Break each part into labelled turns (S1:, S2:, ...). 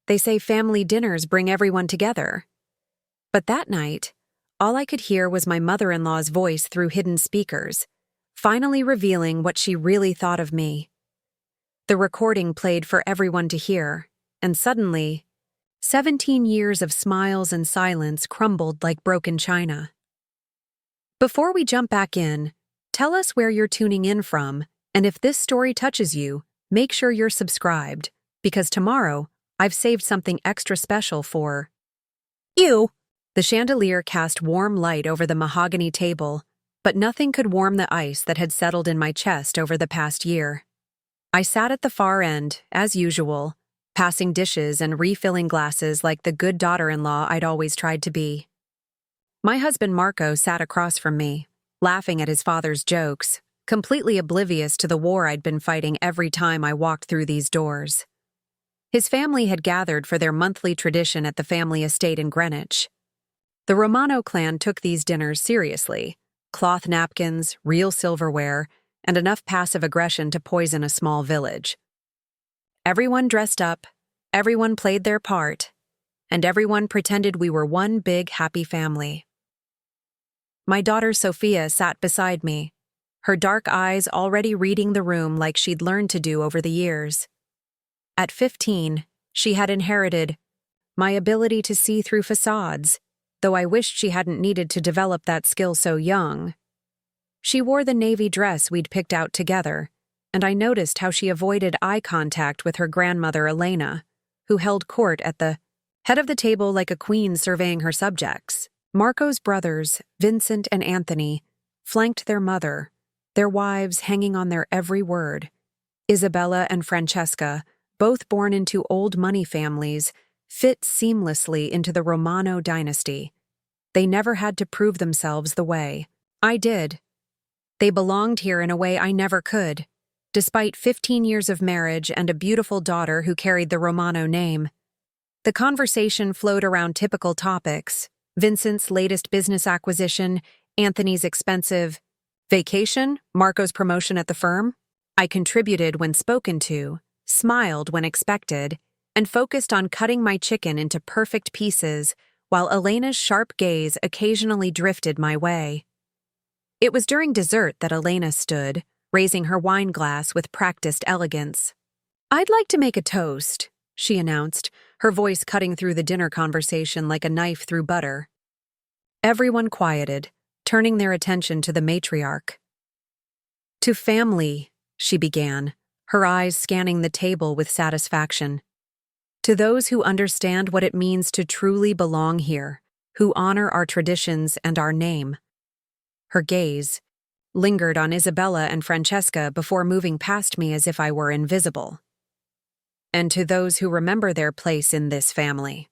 S1: They say family dinners bring everyone together. But that night, all I could hear was my mother-in-law's voice through hidden speakers, finally revealing what she really thought of me. The recording played for everyone to hear, and suddenly, 17 years of smiles and silence crumbled like broken china. Before we jump back in, tell us where you're tuning in from, and if this story touches you, make sure you're subscribed, because tomorrow, I've saved something extra special for you. The chandelier cast warm light over the mahogany table, but nothing could warm the ice that had settled in my chest over the past year. I sat at the far end, as usual, passing dishes and refilling glasses like the good daughter-in-law I'd always tried to be. My husband Marco sat across from me, laughing at his father's jokes, completely oblivious to the war I'd been fighting every time I walked through these doors. His family had gathered for their monthly tradition at the family estate in Greenwich. The Romano clan took these dinners seriously: cloth napkins, real silverware, and enough passive aggression to poison a small village. Everyone dressed up, everyone played their part, and everyone pretended we were one big happy family. My daughter Sophia sat beside me, her dark eyes already reading the room like she'd learned to do over the years. At 15, she had inherited my ability to see through facades, though I wished she hadn't needed to develop that skill so young. She wore the navy dress we'd picked out together, and I noticed how she avoided eye contact with her grandmother Elena, who held court at the head of the table like a queen surveying her subjects. Marco's brothers, Vincent and Anthony, flanked their mother, their wives hanging on their every word. Isabella and Francesca, both born into old money families, fit seamlessly into the Romano dynasty. They never had to prove themselves the way I did. They belonged here in a way I never could, despite 15 years of marriage and a beautiful daughter who carried the Romano name. The conversation flowed around typical topics: Vincent's latest business acquisition, Anthony's expensive vacation, Marco's promotion at the firm. I contributed when spoken to, smiled when expected, and focused on cutting my chicken into perfect pieces while Elena's sharp gaze occasionally drifted my way. It was during dessert that Elena stood, raising her wine glass with practiced elegance. "I'd like to make a toast," she announced, her voice cutting through the dinner conversation like a knife through butter. Everyone quieted, turning their attention to the matriarch. "To family," she began, her eyes scanning the table with satisfaction. "To those who understand what it means to truly belong here, who honor our traditions and our name." Her gaze lingered on Isabella and Francesca before moving past me as if I were invisible. "And to those who remember their place in this family."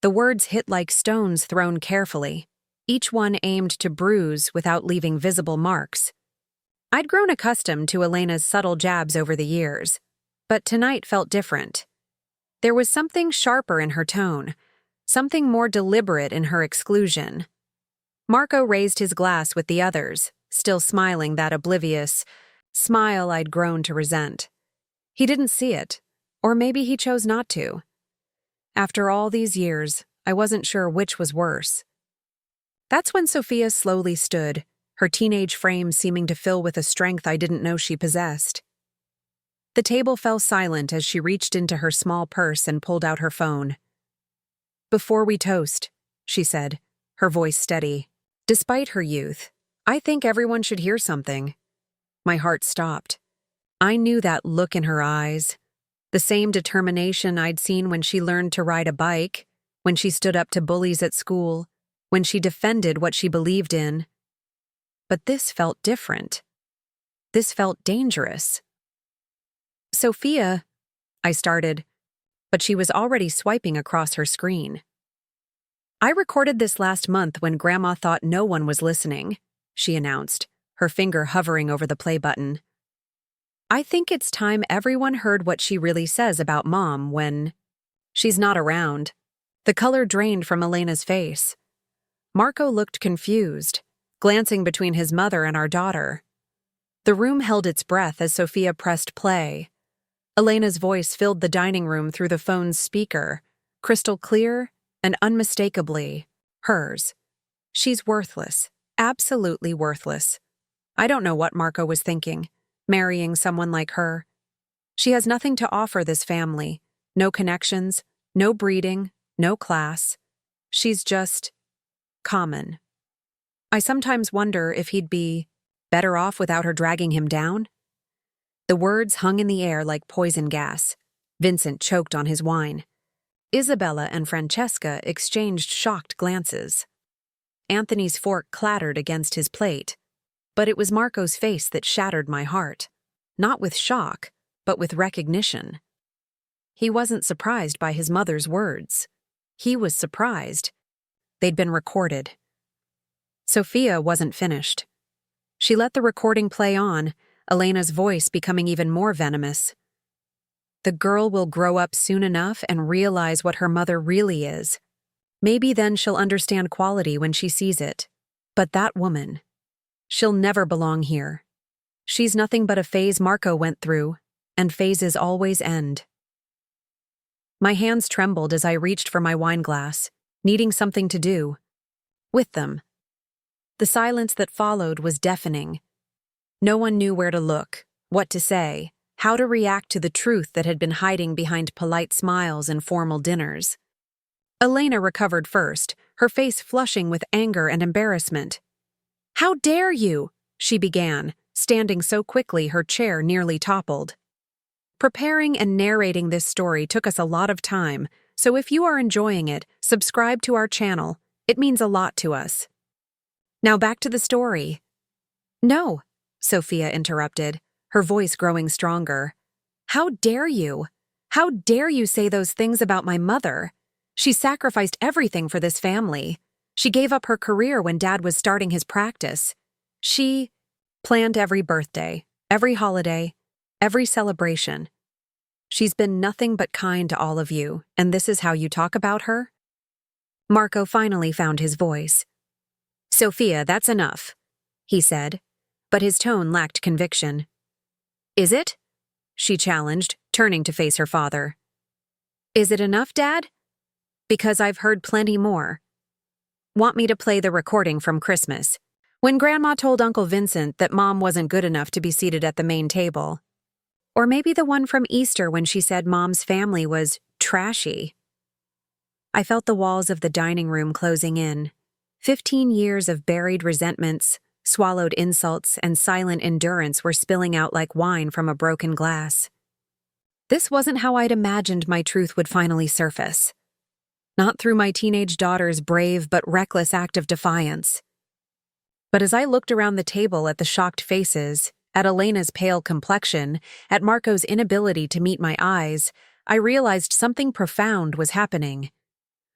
S1: The words hit like stones thrown carefully, each one aimed to bruise without leaving visible marks. I'd grown accustomed to Elena's subtle jabs over the years, but tonight felt different. There was something sharper in her tone, something more deliberate in her exclusion. Marco raised his glass with the others, still smiling that oblivious smile I'd grown to resent. He didn't see it, or maybe he chose not to. After all these years, I wasn't sure which was worse. That's when Sophia slowly stood, her teenage frame seeming to fill with a strength I didn't know she possessed. The table fell silent as she reached into her small purse and pulled out her phone. "Before we toast," she said, her voice steady. Despite her youth, I think everyone should hear something. My heart stopped. I knew that look in her eyes, the same determination I'd seen when she learned to ride a bike, when she stood up to bullies at school, when she defended what she believed in. But this felt different. This felt dangerous. "Sophia," I started, but she was already swiping across her screen. "I recorded this last month when Grandma thought no one was listening," she announced, her finger hovering over the play button. "I think it's time everyone heard what she really says about Mom when she's not around." The color drained from Elena's face. Marco looked confused, glancing between his mother and our daughter. The room held its breath as Sophia pressed play. Elena's voice filled the dining room through the phone's speaker, crystal clear and unmistakably hers. She's worthless, absolutely worthless. I don't know what Marco was thinking, marrying someone like her. She has nothing to offer this family, no connections, no breeding, no class. She's just common. I sometimes wonder if he'd be better off without her dragging him down. The words hung in the air like poison gas. Vincent choked on his wine. Isabella and Francesca exchanged shocked glances. Anthony's fork clattered against his plate, but it was Marco's face that shattered my heart. Not with shock, but with recognition. He wasn't surprised by his mother's words. He was surprised. They'd been recorded. Sophia wasn't finished. She let the recording play on, Elena's voice becoming even more venomous. The girl will grow up soon enough and realize what her mother really is. Maybe then she'll understand quality when she sees it. But that woman, she'll never belong here. She's nothing but a phase Marco went through, and phases always end. My hands trembled as I reached for my wine glass, needing something to do with them. The silence that followed was deafening. No one knew where to look, what to say, how to react to the truth that had been hiding behind polite smiles and formal dinners. Elena recovered first, her face flushing with anger and embarrassment. "How dare you?" she began, standing so quickly her chair nearly toppled. Preparing and narrating this story took us a lot of time, so if you are enjoying it, subscribe to our channel. It means a lot to us. Now back to the story. "No," Sophia interrupted, her voice growing stronger. "How dare you? How dare you say those things about my mother? She sacrificed everything for this family. She gave up her career when Dad was starting his practice. She planned every birthday, every holiday, every celebration. She's been nothing but kind to all of you, and this is how you talk about her?" Marco finally found his voice. "Sophia, that's enough," he said, but his tone lacked conviction. "Is it?" she challenged, turning to face her father. "Is it enough, Dad? Because I've heard plenty more. Want me to play the recording from Christmas, when Grandma told Uncle Vincent that Mom wasn't good enough to be seated at the main table? Or maybe the one from Easter when she said Mom's family was trashy?" I felt the walls of the dining room closing in. 15 years of buried resentments, swallowed insults, and silent endurance were spilling out like wine from a broken glass. This wasn't how I'd imagined my truth would finally surface. Not through my teenage daughter's brave but reckless act of defiance. But as I looked around the table at the shocked faces, at Elena's pale complexion, at Marco's inability to meet my eyes, I realized something profound was happening.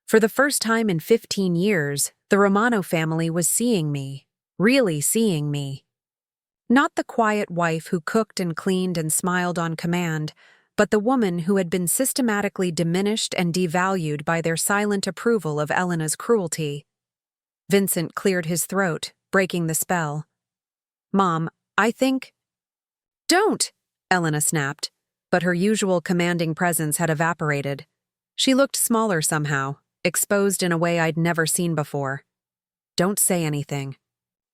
S1: For the first time in 15 years, the Romano family was seeing me, really seeing me. Not the quiet wife who cooked and cleaned and smiled on command, but the woman who had been systematically diminished and devalued by their silent approval of Elena's cruelty. Vincent cleared his throat, breaking the spell. "Mom, I think—" "Don't!" Elena snapped, but her usual commanding presence had evaporated. She looked smaller somehow, exposed in a way I'd never seen before. "Don't say anything.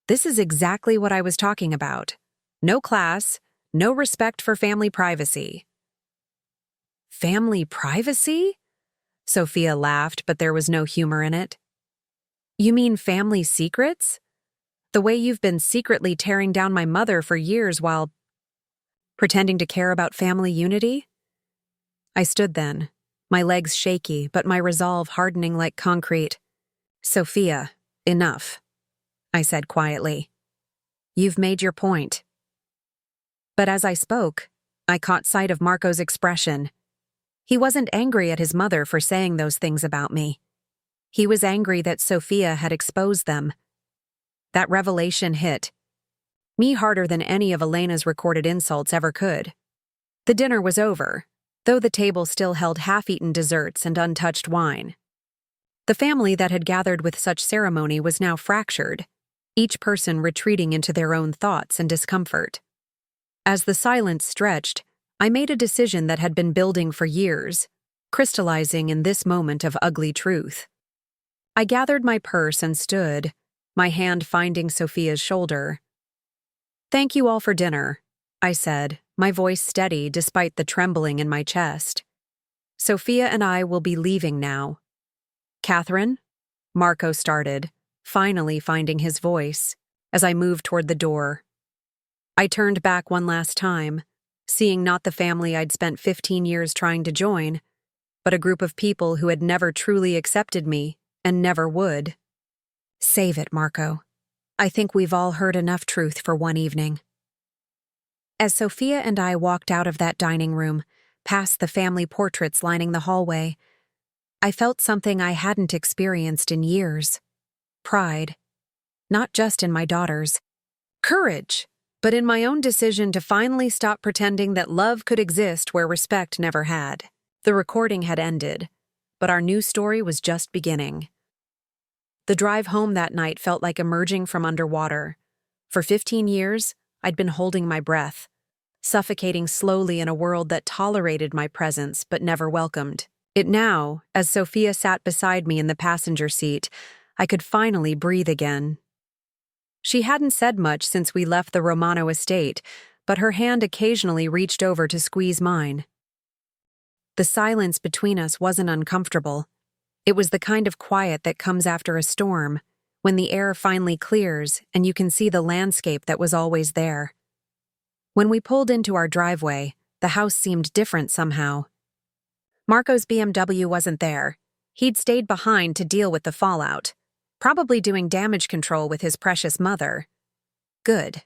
S1: This is exactly what I was talking about. No class, no respect for family privacy." "Family privacy?" Sophia laughed, but there was no humor in it. "You mean family secrets? The way you've been secretly tearing down my mother for years while pretending to care about family unity?" I stood then, my legs shaky, but my resolve hardening like concrete. "Sophia, enough," I said quietly. "You've made your point." But as I spoke, I caught sight of Marco's expression. He wasn't angry at his mother for saying those things about me. He was angry that Sophia had exposed them. That revelation hit me harder than any of Elena's recorded insults ever could. The dinner was over, though the table still held half-eaten desserts and untouched wine. The family that had gathered with such ceremony was now fractured, each person retreating into their own thoughts and discomfort. As the silence stretched, I made a decision that had been building for years, crystallizing in this moment of ugly truth. I gathered my purse and stood, my hand finding Sophia's shoulder. "Thank you all for dinner," I said, my voice steady despite the trembling in my chest. "Sophia and I will be leaving now." "Catherine?" Marco started, finally finding his voice, as I moved toward the door. I turned back one last time, seeing not the family I'd spent 15 years trying to join, but a group of people who had never truly accepted me and never would. "Save it, Marco. I think we've all heard enough truth for one evening." As Sophia and I walked out of that dining room, past the family portraits lining the hallway, I felt something I hadn't experienced in years. Pride. Not just in my daughters. Courage, but in my own decision to finally stop pretending that love could exist where respect never had. The recording had ended, but our new story was just beginning. The drive home that night felt like emerging from underwater. For 15 years, I'd been holding my breath, suffocating slowly in a world that tolerated my presence but never welcomed it. Now, as Sophia sat beside me in the passenger seat, I could finally breathe again. She hadn't said much since we left the Romano estate, but her hand occasionally reached over to squeeze mine. The silence between us wasn't uncomfortable. It was the kind of quiet that comes after a storm, when the air finally clears and you can see the landscape that was always there. When we pulled into our driveway, the house seemed different somehow. Marco's BMW wasn't there. He'd stayed behind to deal with the fallout, probably doing damage control with his precious mother. Good.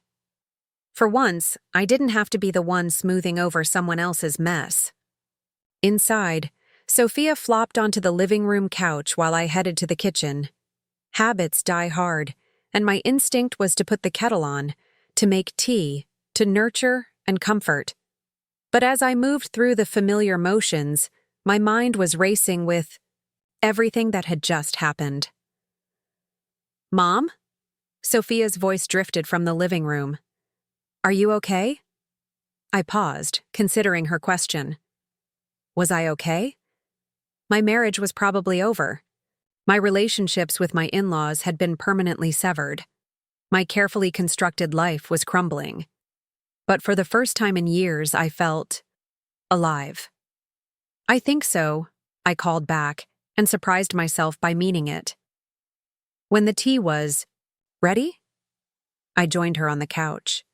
S1: For once, I didn't have to be the one smoothing over someone else's mess. Inside, Sophia flopped onto the living room couch while I headed to the kitchen. Habits die hard, and my instinct was to put the kettle on, to make tea, to nurture and comfort. But as I moved through the familiar motions, my mind was racing with everything that had just happened. "Mom?" Sophia's voice drifted from the living room. "Are you okay?" I paused, considering her question. Was I okay? My marriage was probably over. My relationships with my in-laws had been permanently severed. My carefully constructed life was crumbling. But for the first time in years, I felt alive. "I think so," I called back, and surprised myself by meaning it. When the tea was ready, I joined her on the couch.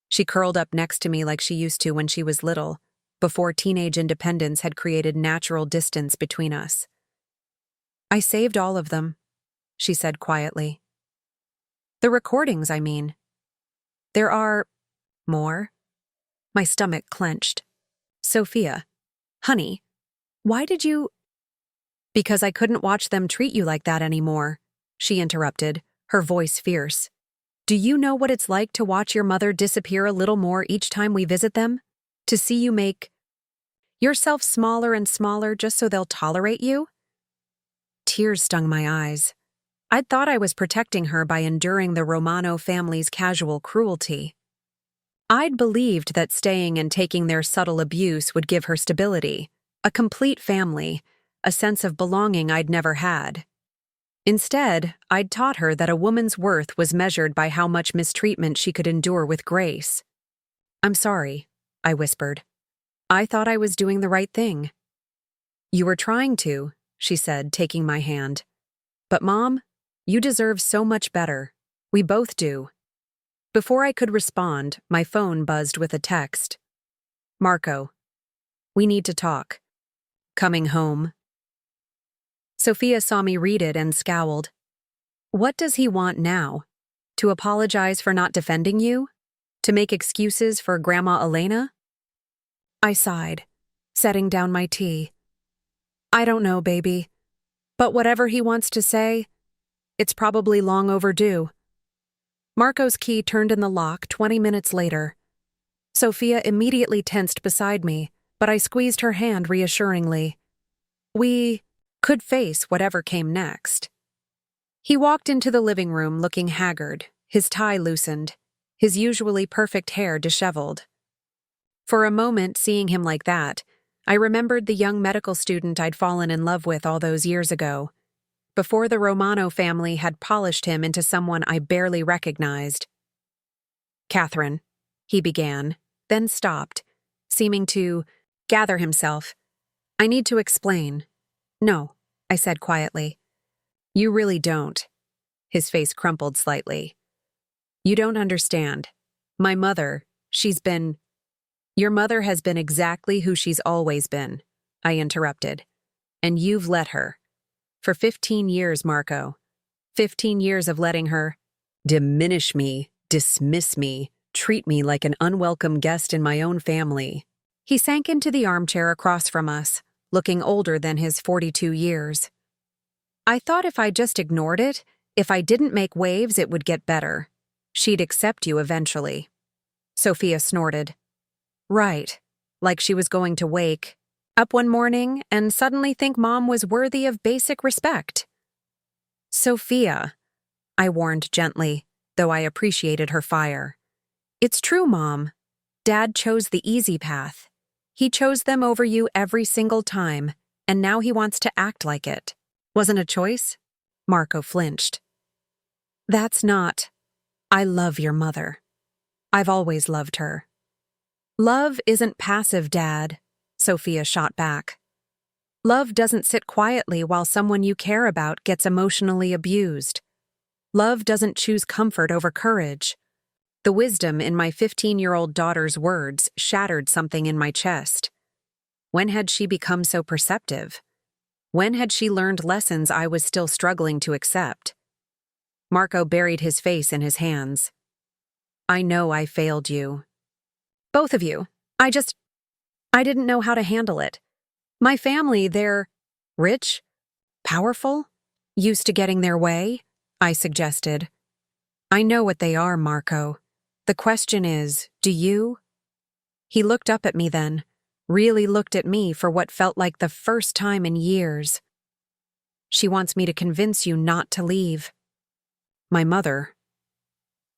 S1: She curled up next to me like she used to when she was little, before teenage independence had created natural distance between us. "I saved all of them," she said quietly. "The recordings, I mean." "There are more?" My stomach clenched. "Sophia, honey, why did you—" "Because I couldn't watch them treat you like that anymore," she interrupted, her voice fierce. "Do you know what it's like to watch your mother disappear a little more each time we visit them? To see you make yourself smaller and smaller just so they'll tolerate you?" Tears stung my eyes. I'd thought I was protecting her by enduring the Romano family's casual cruelty. I'd believed that staying and taking their subtle abuse would give her stability, a complete family, a sense of belonging I'd never had. Instead, I'd taught her that a woman's worth was measured by how much mistreatment she could endure with grace. "I'm sorry," I whispered. "I thought I was doing the right thing." "You were trying to," she said, taking my hand. "But Mom, you deserve so much better. We both do." Before I could respond, my phone buzzed with a text. "Marco, we need to talk. Coming home." Sophia saw me read it and scowled. "What does he want now? To apologize for not defending you? To make excuses for Grandma Elena?" I sighed, setting down my tea. "I don't know, baby. But whatever he wants to say, it's probably long overdue." Marco's key turned in the lock 20 minutes later. Sophia immediately tensed beside me, but I squeezed her hand reassuringly. We could face whatever came next. He walked into the living room looking haggard, his tie loosened, his usually perfect hair disheveled. For a moment, seeing him like that, I remembered the young medical student I'd fallen in love with all those years ago, before the Romano family had polished him into someone I barely recognized. "Catherine," he began, then stopped, seeming to gather himself. "I need to explain." "No," I said quietly. "You really don't." His face crumpled slightly. "You don't understand. My mother, Your mother has been exactly who she's always been," I interrupted. "And you've let her. For 15 years, Marco. 15 years of letting her diminish me, dismiss me, treat me like an unwelcome guest in my own family." He sank into the armchair across from us, looking older than his 42 years. "I thought if I just ignored it, if I didn't make waves, it would get better. She'd accept you eventually." Sophia snorted. "Right, like she was going to wake up one morning and suddenly think Mom was worthy of basic respect." "Sophia," I warned gently, though I appreciated her fire. "It's true, Mom. Dad chose the easy path. He chose them over you every single time, and now he wants to act like it. Wasn't a choice?" Marco flinched. "That's not. I love your mother. I've always loved her." "Love isn't passive, Dad," Sophia shot back. "Love doesn't sit quietly while someone you care about gets emotionally abused. Love doesn't choose comfort over courage." The wisdom in my 15-year-old daughter's words shattered something in my chest. When had she become so perceptive? When had she learned lessons I was still struggling to accept? Marco buried his face in his hands. "I know I failed you. Both of you. I didn't know how to handle it. My family, they're rich, powerful, used to getting their way," I suggested. "I know what they are, Marco. The question is, do you?" He looked up at me then, really looked at me for what felt like the first time in years. "She wants me to convince you not to leave." "My mother.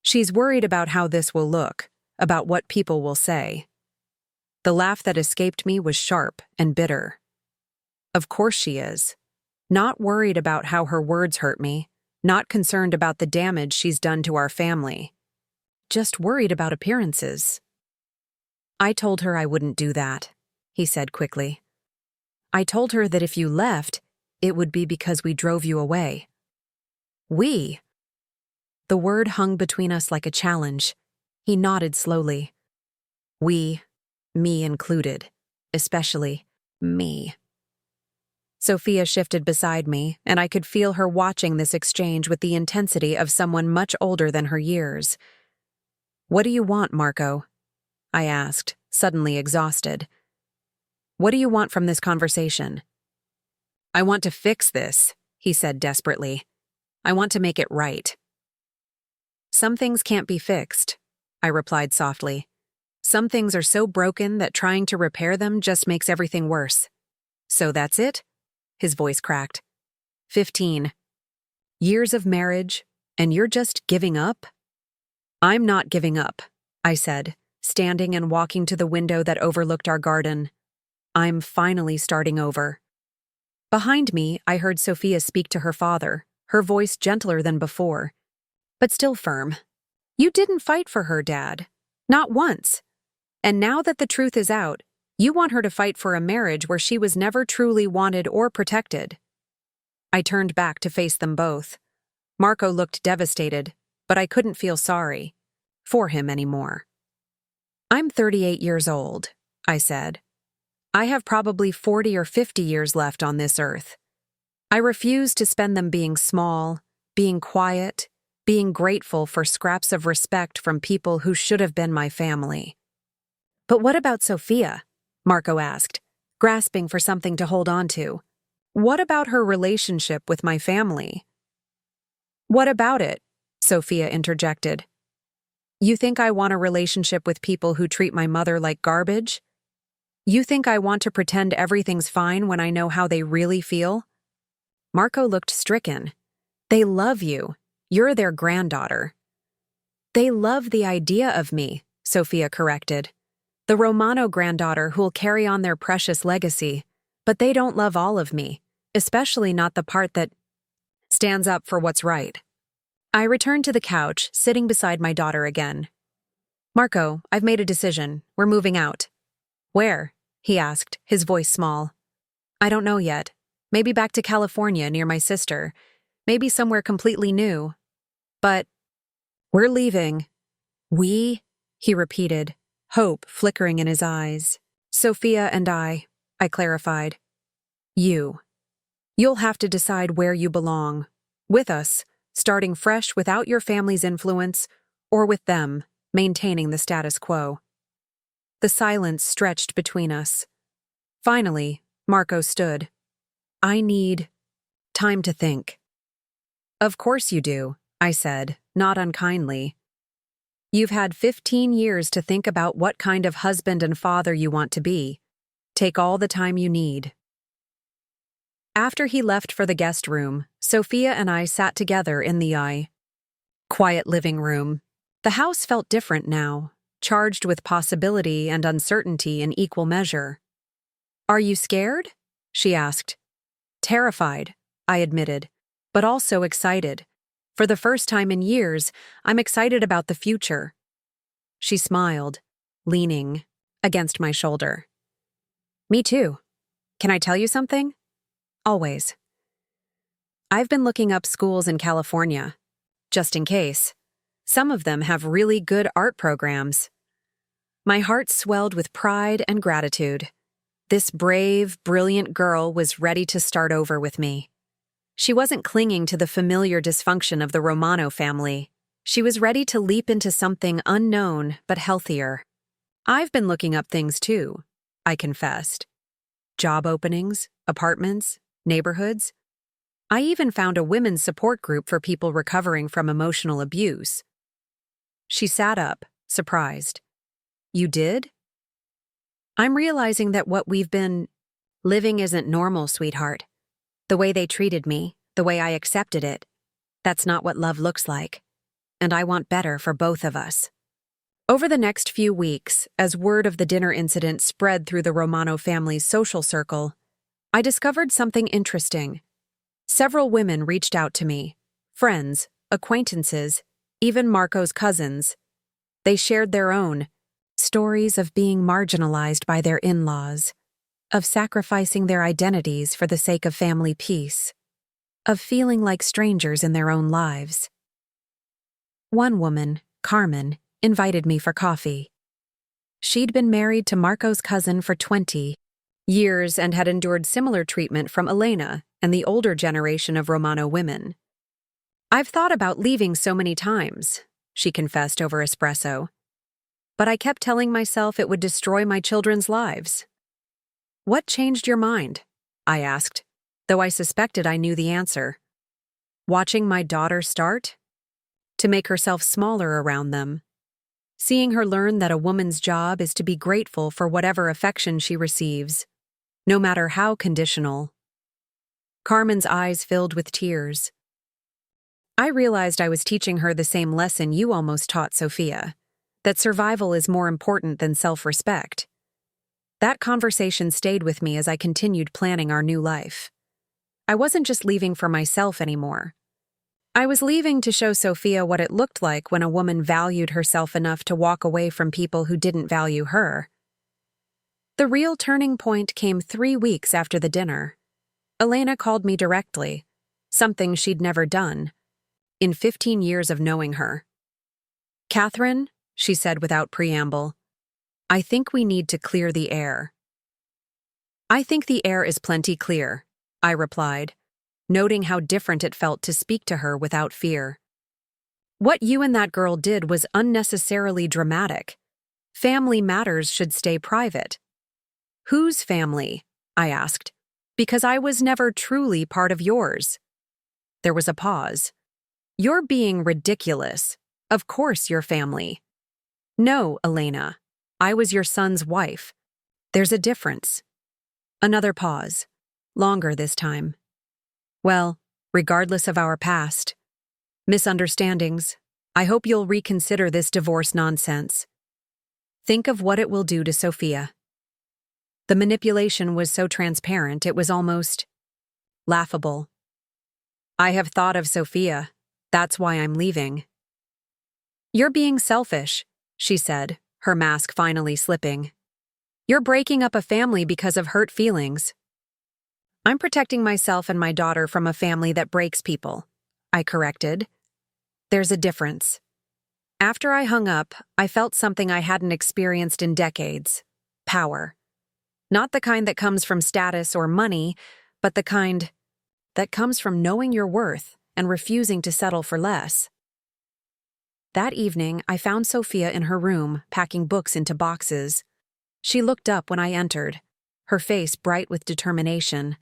S1: She's worried about how this will look, about what people will say." The laugh that escaped me was sharp and bitter. "Of course she is. Not worried about how her words hurt me, not concerned about the damage she's done to our family. Just worried about appearances." "I told her I wouldn't do that," he said quickly. "I told her that if you left, it would be because we drove you away." "We?" The word hung between us like a challenge. He nodded slowly. "We, me included, especially me." Sophia shifted beside me, and I could feel her watching this exchange with the intensity of someone much older than her years. "What do you want, Marco?" I asked, suddenly exhausted. "What do you want from this conversation?" "I want to fix this," he said desperately. "I want to make it right." "Some things can't be fixed," I replied softly. "Some things are so broken that trying to repair them just makes everything worse." "So that's it?" His voice cracked. 15 years of marriage, and you're just giving up?" "I'm not giving up," I said, standing and walking to the window that overlooked our garden. "I'm finally starting over." Behind me, I heard Sophia speak to her father, her voice gentler than before, but still firm. "You didn't fight for her, Dad. Not once. And now that the truth is out, you want her to fight for a marriage where she was never truly wanted or protected." I turned back to face them both. Marco looked devastated, but I couldn't feel sorry for him anymore. "I'm 38 years old," I said. "I have probably 40 or 50 years left on this earth. I refuse to spend them being small, being quiet, being grateful for scraps of respect from people who should have been my family." "But what about Sophia?" Marco asked, grasping for something to hold on to. "What about her relationship with my family?" "What about it?" Sophia interjected. "You think I want a relationship with people who treat my mother like garbage? You think I want to pretend everything's fine when I know how they really feel?" Marco looked stricken. "They love you. You're their granddaughter." "They love the idea of me," Sophia corrected. The Romano granddaughter who'll carry on their precious legacy, but they don't love all of me, especially not the part that stands up for what's right. I returned to the couch, sitting beside my daughter again. Marco, I've made a decision. We're moving out. Where? He asked, his voice small. I don't know yet. Maybe back to California near my sister. Maybe somewhere completely new. But we're leaving. We? He repeated, hope flickering in his eyes. Sophia and I clarified. You. You'll have to decide where you belong. With us, starting fresh without your family's influence, or with them, maintaining the status quo. The silence stretched between us. Finally, Marco stood. I need time to think. Of course you do, I said, not unkindly. You've had 15 years to think about what kind of husband and father you want to be. Take all the time you need. After he left for the guest room, Sophia and I sat together in the quiet living room. The house felt different now, charged with possibility and uncertainty in equal measure. Are you scared? She asked. Terrified, I admitted, but also excited. For the first time in years, I'm excited about the future. She smiled, leaning against my shoulder. Me too. Can I tell you something? Always. I've been looking up schools in California, just in case. Some of them have really good art programs. My heart swelled with pride and gratitude. This brave, brilliant girl was ready to start over with me. She wasn't clinging to the familiar dysfunction of the Romano family. She was ready to leap into something unknown but healthier. I've been looking up things too, I confessed. Job openings, apartments, neighborhoods. I even found a women's support group for people recovering from emotional abuse. She sat up, surprised. You did? I'm realizing that what we've been living isn't normal, sweetheart. The way they treated me, the way I accepted it, that's not what love looks like. And I want better for both of us. Over the next few weeks, as word of the dinner incident spread through the Romano family's social circle, I discovered something interesting. Several women reached out to me, friends, acquaintances, even Marco's cousins. They shared their own stories of being marginalized by their in-laws, of sacrificing their identities for the sake of family peace, of feeling like strangers in their own lives. One woman, Carmen, invited me for coffee. She'd been married to Marco's cousin for 20 years and had endured similar treatment from Elena and the older generation of Romano women. I've thought about leaving so many times, she confessed over espresso. But I kept telling myself it would destroy my children's lives. What changed your mind? I asked, though I suspected I knew the answer. Watching my daughter start? To make herself smaller around them. Seeing her learn that a woman's job is to be grateful for whatever affection she receives, no matter how conditional. Carmen's eyes filled with tears. I realized I was teaching her the same lesson you almost taught Sophia, that survival is more important than self-respect. That conversation stayed with me as I continued planning our new life. I wasn't just leaving for myself anymore. I was leaving to show Sophia what it looked like when a woman valued herself enough to walk away from people who didn't value her. The real turning point came 3 weeks after the dinner. Elena called me directly, something she'd never done, in 15 years of knowing her. Catherine, she said without preamble, I think we need to clear the air. I think the air is plenty clear, I replied, noting how different it felt to speak to her without fear. What you and that girl did was unnecessarily dramatic. Family matters should stay private. Whose family? I asked, because I was never truly part of yours. There was a pause. You're being ridiculous. Of course your family. No, Elena. I was your son's wife. There's a difference. Another pause. Longer this time. Well, regardless of our past, misunderstandings, I hope you'll reconsider this divorce nonsense. Think of what it will do to Sophia. The manipulation was so transparent, it was almost laughable. I have thought of Sophia. That's why I'm leaving. You're being selfish, she said, her mask finally slipping. You're breaking up a family because of hurt feelings. I'm protecting myself and my daughter from a family that breaks people, I corrected. There's a difference. After I hung up, I felt something I hadn't experienced in decades. Power. Not the kind that comes from status or money, but the kind that comes from knowing your worth and refusing to settle for less. That evening, I found Sophia in her room, packing books into boxes. She looked up when I entered, her face bright with determination.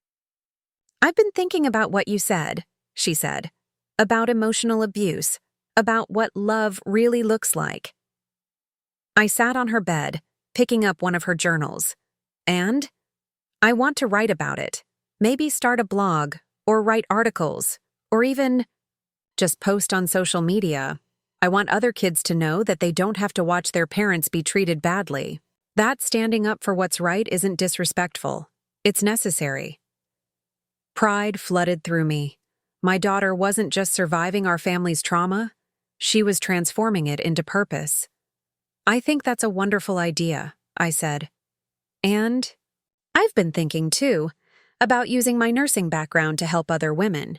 S1: I've been thinking about what you said, she said, about emotional abuse, about what love really looks like. I sat on her bed, picking up one of her journals. And I want to write about it, maybe start a blog, or write articles, or even just post on social media. I want other kids to know that they don't have to watch their parents be treated badly. That standing up for what's right isn't disrespectful. It's necessary. Pride flooded through me. My daughter wasn't just surviving our family's trauma, she was transforming it into purpose. I think that's a wonderful idea, I said. And I've been thinking, too, about using my nursing background to help other women.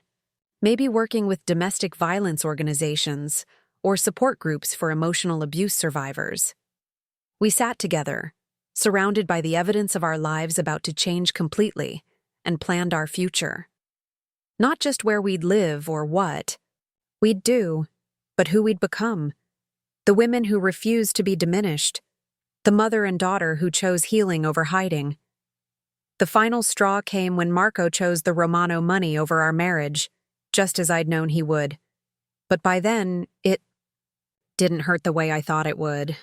S1: Maybe working with domestic violence organizations or support groups for emotional abuse survivors. We sat together, surrounded by the evidence of our lives about to change completely, and planned our future. Not just where we'd live or what we'd do, but who we'd become. The women who refused to be diminished. The mother and daughter who chose healing over hiding. The final straw came when Marco chose the Romano money over our marriage, just as I'd known he would. But by then, it didn't hurt the way I thought it would.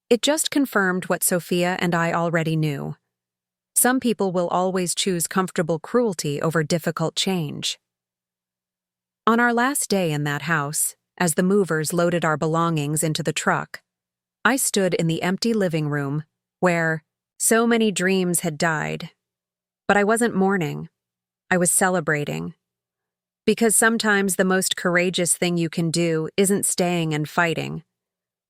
S1: It just confirmed what Sophia and I already knew. Some people will always choose comfortable cruelty over difficult change. On our last day in that house, as the movers loaded our belongings into the truck, I stood in the empty living room where so many dreams had died. But I wasn't mourning. I was celebrating. Because sometimes the most courageous thing you can do isn't staying and fighting.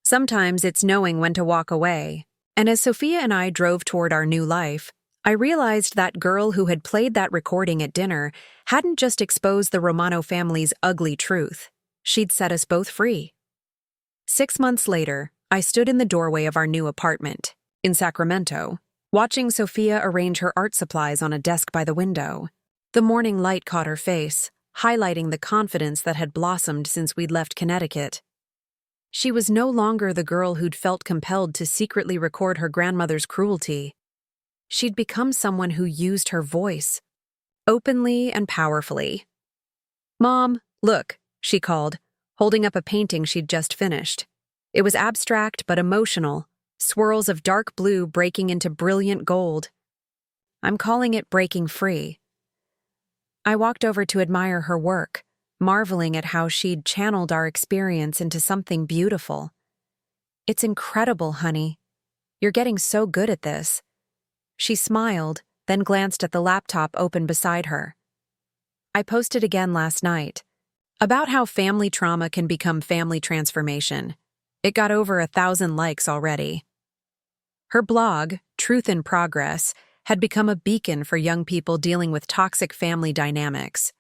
S1: Sometimes it's knowing when to walk away. And as Sophia and I drove toward our new life, I realized that girl who had played that recording at dinner hadn't just exposed the Romano family's ugly truth. She'd set us both free. 6 months later, I stood in the doorway of our new apartment, in Sacramento, watching Sophia arrange her art supplies on a desk by the window. The morning light caught her face, highlighting the confidence that had blossomed since we'd left Connecticut. She was no longer the girl who'd felt compelled to secretly record her grandmother's cruelty. She'd become someone who used her voice, openly and powerfully. "Mom, look," she called, holding up a painting she'd just finished. It was abstract but emotional, swirls of dark blue breaking into brilliant gold. I'm calling it Breaking Free. I walked over to admire her work, marveling at how she'd channeled our experience into something beautiful. "It's incredible, honey. You're getting so good at this." She smiled, then glanced at the laptop open beside her. "I posted again last night, about how family trauma can become family transformation. It got over 1,000 likes already." Her blog, Truth in Progress, had become a beacon for young people dealing with toxic family dynamics.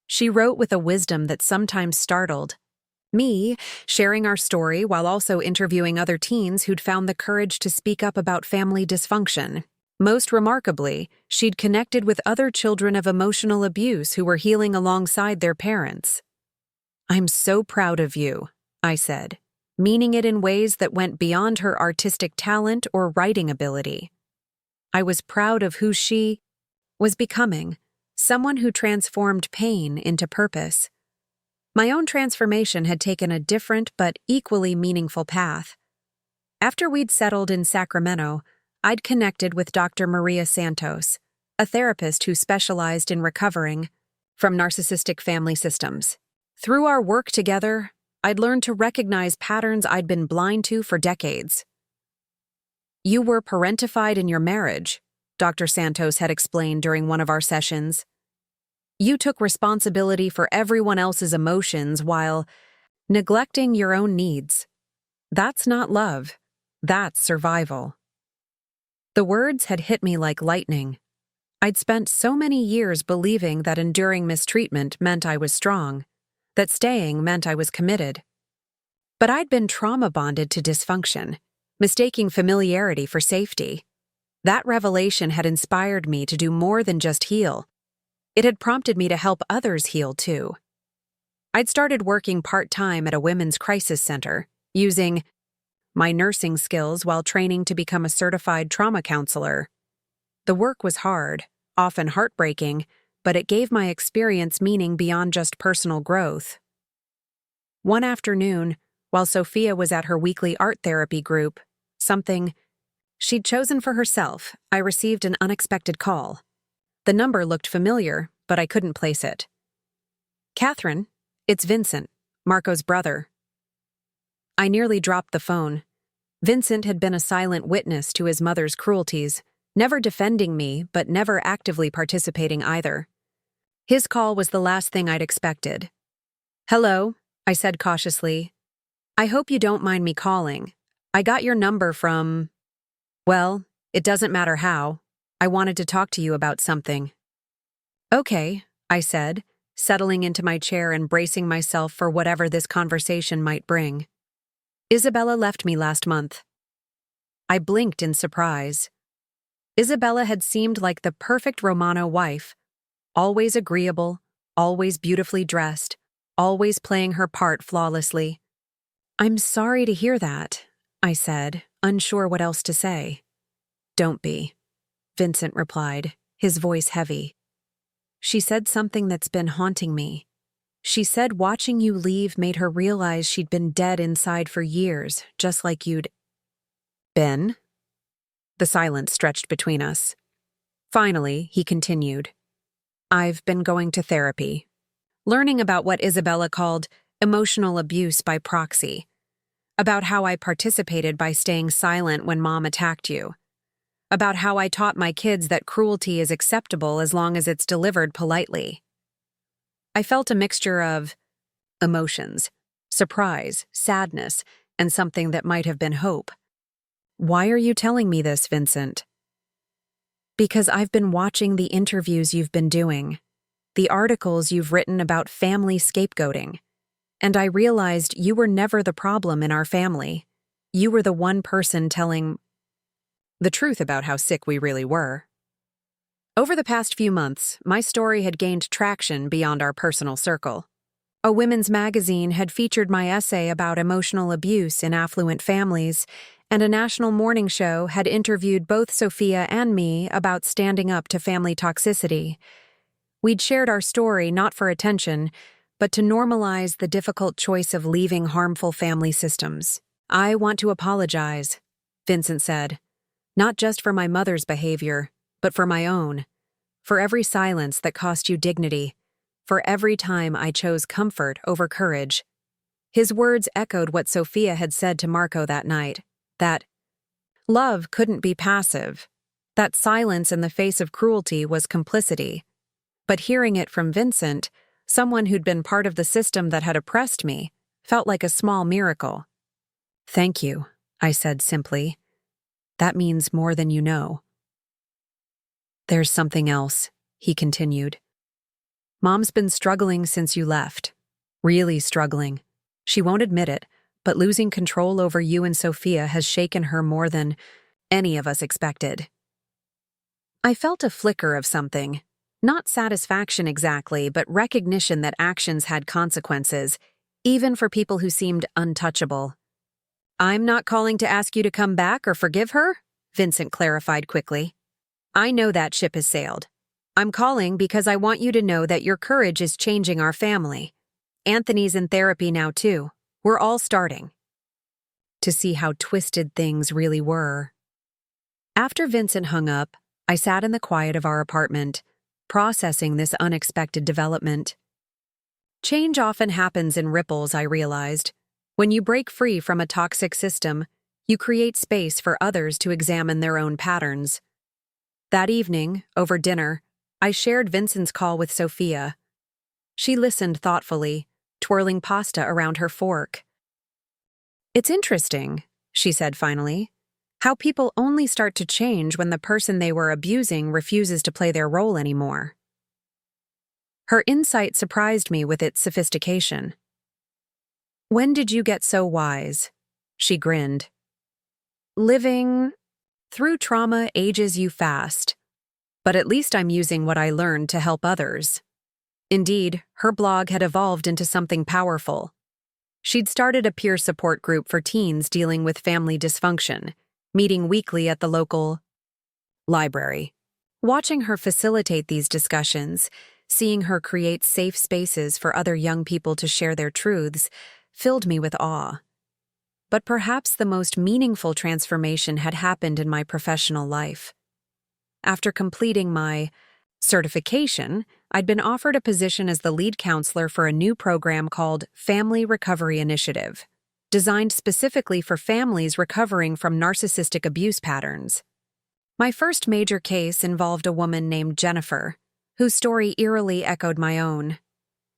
S1: She wrote with a wisdom that sometimes startled me, sharing our story while also interviewing other teens who'd found the courage to speak up about family dysfunction. Most remarkably, she'd connected with other children of emotional abuse who were healing alongside their parents. "I'm so proud of you," I said, meaning it in ways that went beyond her artistic talent or writing ability. I was proud of who she was becoming, someone who transformed pain into purpose. My own transformation had taken a different but equally meaningful path. After we'd settled in Sacramento, I'd connected with Dr. Maria Santos, a therapist who specialized in recovering from narcissistic family systems. Through our work together, I'd learned to recognize patterns I'd been blind to for decades. You were parentified in your marriage, Dr. Santos had explained during one of our sessions. You took responsibility for everyone else's emotions while neglecting your own needs. That's not love. That's survival. The words had hit me like lightning. I'd spent so many years believing that enduring mistreatment meant I was strong, that staying meant I was committed. But I'd been trauma-bonded to dysfunction, mistaking familiarity for safety. That revelation had inspired me to do more than just heal. It had prompted me to help others heal too. I'd started working part-time at a women's crisis center, using my nursing skills while training to become a certified trauma counselor. The work was hard, often heartbreaking, but it gave my experience meaning beyond just personal growth. One afternoon, while Sophia was at her weekly art therapy group, something she'd chosen for herself, I received an unexpected call. The number looked familiar, but I couldn't place it. "Catherine, it's Vincent, Marco's brother." I nearly dropped the phone. Vincent had been a silent witness to his mother's cruelties, never defending me, but never actively participating either. His call was the last thing I'd expected. "Hello," I said cautiously. "I hope you don't mind me calling. I got your number from... Well, it doesn't matter how. I wanted to talk to you about something." "Okay," I said, settling into my chair and bracing myself for whatever this conversation might bring. "Isabella left me last month." I blinked in surprise. Isabella had seemed like the perfect Romano wife, always agreeable, always beautifully dressed, always playing her part flawlessly. "I'm sorry to hear that," I said, unsure what else to say. "Don't be," Vincent replied, his voice heavy. "She said something that's been haunting me. She said watching you leave made her realize she'd been dead inside for years, just like you'd been." The silence stretched between us. Finally, he continued. "I've been going to therapy, learning about what Isabella called emotional abuse by proxy, about how I participated by staying silent when Mom attacked you, about how I taught my kids that cruelty is acceptable as long as it's delivered politely." I felt a mixture of emotions, surprise, sadness, and something that might have been hope. "Why are you telling me this, Vincent?" "Because I've been watching the interviews you've been doing, the articles you've written about family scapegoating, and I realized you were never the problem in our family. You were the one person telling the truth about how sick we really were." Over the past few months, my story had gained traction beyond our personal circle. A women's magazine had featured my essay about emotional abuse in affluent families, and a national morning show had interviewed both Sophia and me about standing up to family toxicity. We'd shared our story not for attention, but to normalize the difficult choice of leaving harmful family systems. "I want to apologize," Vincent said, "not just for my mother's behavior, but for my own, for every silence that cost you dignity, for every time I chose comfort over courage." His words echoed what Sophia had said to Marco that night, that love couldn't be passive, that silence in the face of cruelty was complicity. But hearing it from Vincent, someone who'd been part of the system that had oppressed me, felt like a small miracle. "Thank you," I said simply. "That means more than you know." "There's something else," he continued. "Mom's been struggling since you left. Really struggling. She won't admit it, but losing control over you and Sophia has shaken her more than any of us expected." I felt a flicker of something. Not satisfaction exactly, but recognition that actions had consequences, even for people who seemed untouchable. "I'm not calling to ask you to come back or forgive her," Vincent clarified quickly. "I know that ship has sailed. I'm calling because I want you to know that your courage is changing our family. Anthony's in therapy now too. We're all starting to see how twisted things really were." After Vincent hung up, I sat in the quiet of our apartment, processing this unexpected development. Change often happens in ripples, I realized. When you break free from a toxic system, You create space for others to examine their own patterns. That evening, over dinner, I shared Vincent's call with Sophia. She listened thoughtfully, twirling pasta around her fork. "It's interesting," she said finally, "how people only start to change when the person they were abusing refuses to play their role anymore." Her insight surprised me with its sophistication. "When did you get so wise?" She grinned. "Living through trauma ages you fast, but at least I'm using what I learned to help others." Indeed, her blog had evolved into something powerful. She'd started a peer support group for teens dealing with family dysfunction, meeting weekly at the local library. Watching her facilitate these discussions, seeing her create safe spaces for other young people to share their truths, filled me with awe. But perhaps the most meaningful transformation had happened in my professional life. After completing my certification, I'd been offered a position as the lead counselor for a new program called Family Recovery Initiative, designed specifically for families recovering from narcissistic abuse patterns. My first major case involved a woman named Jennifer, whose story eerily echoed my own.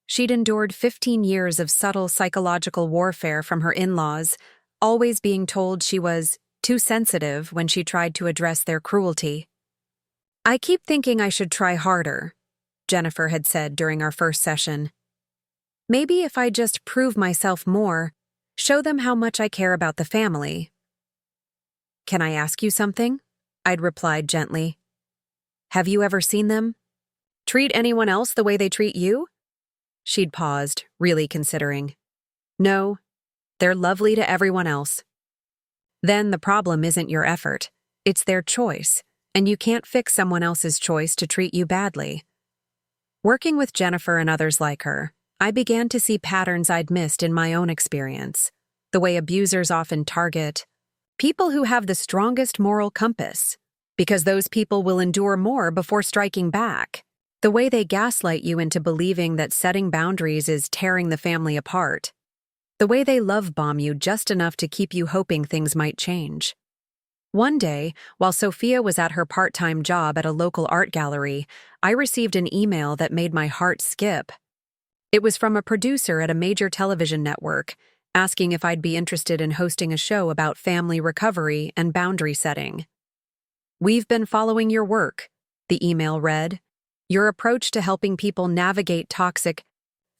S1: She'd endured 15 years of subtle psychological warfare from her in-laws, always being told she was too sensitive when she tried to address their cruelty. "I keep thinking I should try harder," Jennifer had said during our first session. "Maybe if I just prove myself more, show them how much I care about the family." "Can I ask you something?" I'd replied gently. "Have you ever seen them treat anyone else the way they treat you?" She'd paused, really considering. "No, they're lovely to everyone else." "Then the problem isn't your effort, it's their choice, and you can't fix someone else's choice to treat you badly." Working with Jennifer and others like her, I began to see patterns I'd missed in my own experience, the way abusers often target people who have the strongest moral compass, because those people will endure more before striking back. The way they gaslight you into believing that setting boundaries is tearing the family apart. The way they love bomb you just enough to keep you hoping things might change. One day, while Sophia was at her part-time job at a local art gallery, I received an email that made my heart skip. It was from a producer at a major television network, asking if I'd be interested in hosting a show about family recovery and boundary setting. "We've been following your work," the email read. "Your approach to helping people navigate toxic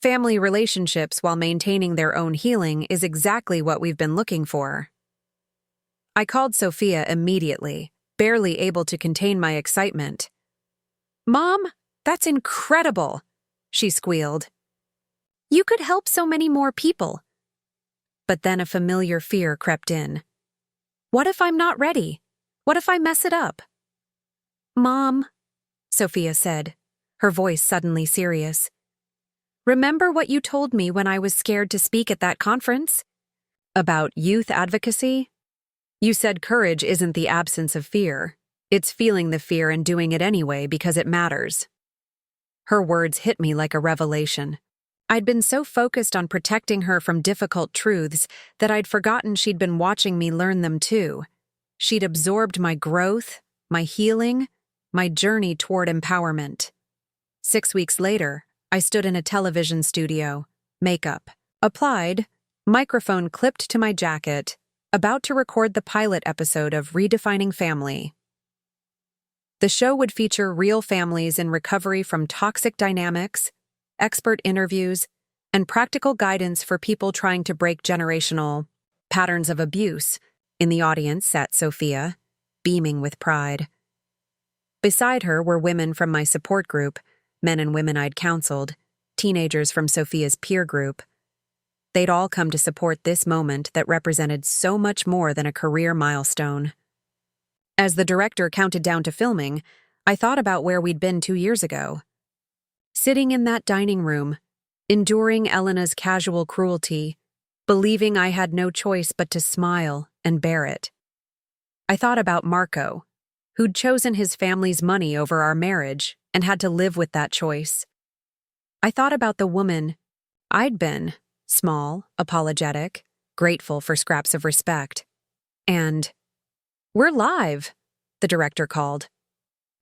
S1: family relationships while maintaining their own healing is exactly what we've been looking for." I called Sophia immediately, barely able to contain my excitement. "Mom, that's incredible," she squealed. "You could help so many more people." But then a familiar fear crept in. What if I'm not ready? What if I mess it up? "Mom," Sophia said, her voice suddenly serious. "Remember what you told me when I was scared to speak at that conference? About youth advocacy? You said courage isn't the absence of fear. It's feeling the fear and doing it anyway because it matters." Her words hit me like a revelation. I'd been so focused on protecting her from difficult truths that I'd forgotten she'd been watching me learn them too. She'd absorbed my growth, my healing, my journey toward empowerment. 6 weeks later, I stood in a television studio, makeup applied, microphone clipped to my jacket, about to record the pilot episode of Redefining Family. The show would feature real families in recovery from toxic dynamics, expert interviews, and practical guidance for people trying to break generational patterns of abuse. In the audience sat Sophia, beaming with pride. Beside her were women from my support group, men and women I'd counseled, teenagers from Sophia's peer group. They'd all come to support this moment that represented so much more than a career milestone. As the director counted down to filming, I thought about where we'd been 2 years ago. Sitting in that dining room, enduring Elena's casual cruelty, believing I had no choice but to smile and bear it. I thought about Marco, who'd chosen his family's money over our marriage and had to live with that choice. I thought about the woman I'd been, small, apologetic, grateful for scraps of respect. And, "We're live," the director called.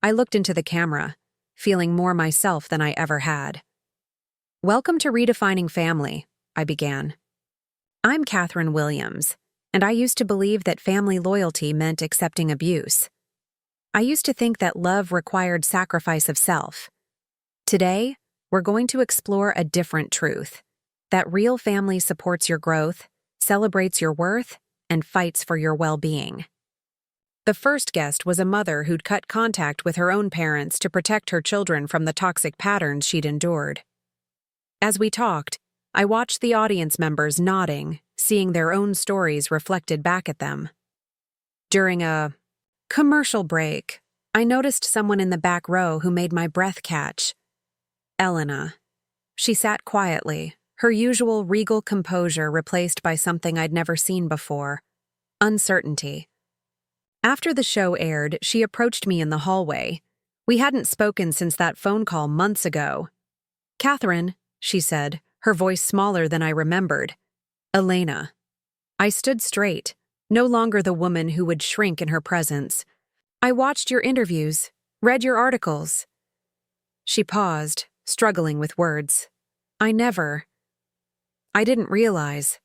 S1: I looked into the camera, feeling more myself than I ever had. "Welcome to Redefining Family," I began. "I'm Catherine Williams, and I used to believe that family loyalty meant accepting abuse. I used to think that love required sacrifice of self. Today, we're going to explore a different truth, that real family supports your growth, celebrates your worth, and fights for your well-being." The first guest was a mother who'd cut contact with her own parents to protect her children from the toxic patterns she'd endured. As we talked, I watched the audience members nodding, seeing their own stories reflected back at them. During a commercial break, I noticed someone in the back row who made my breath catch. Elena. She sat quietly, her usual regal composure replaced by something I'd never seen before: uncertainty. After the show aired, she approached me in the hallway. We hadn't spoken since that phone call months ago. "Catherine," she said, her voice smaller than I remembered. "Elena." I stood straight, no longer the woman who would shrink in her presence. "I watched your interviews, read your articles." She paused, struggling with words. I didn't realize."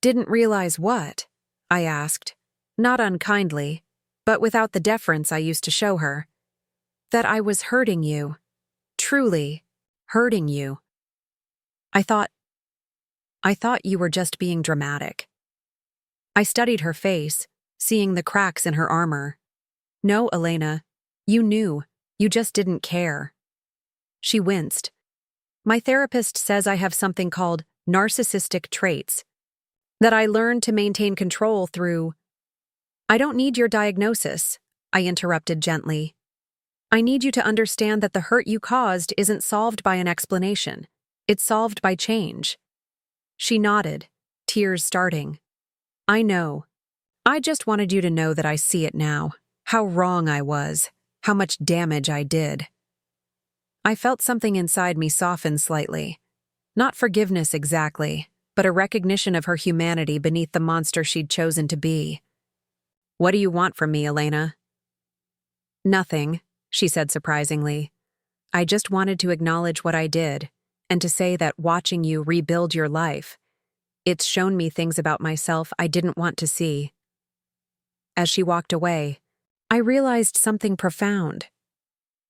S1: "Didn't realize what?" I asked, not unkindly, but without the deference I used to show her. "That I was hurting you. Truly, hurting you. I thought you were just being dramatic." I studied her face, seeing the cracks in her armor. "No, Elena, you knew. You just didn't care." She winced. "My therapist says I have something called narcissistic traits, that I learned to maintain control through—" "I don't need your diagnosis," I interrupted gently. "I need you to understand that the hurt you caused isn't solved by an explanation. It's solved by change." She nodded, tears starting. "I know. I just wanted you to know that I see it now, how wrong I was, how much damage I did." I felt something inside me soften slightly. Not forgiveness exactly, but a recognition of her humanity beneath the monster she'd chosen to be. "What do you want from me, Elena?" "Nothing," she said surprisingly. "I just wanted to acknowledge what I did, and to say that watching you rebuild your life, it's shown me things about myself I didn't want to see." As she walked away, I realized something profound.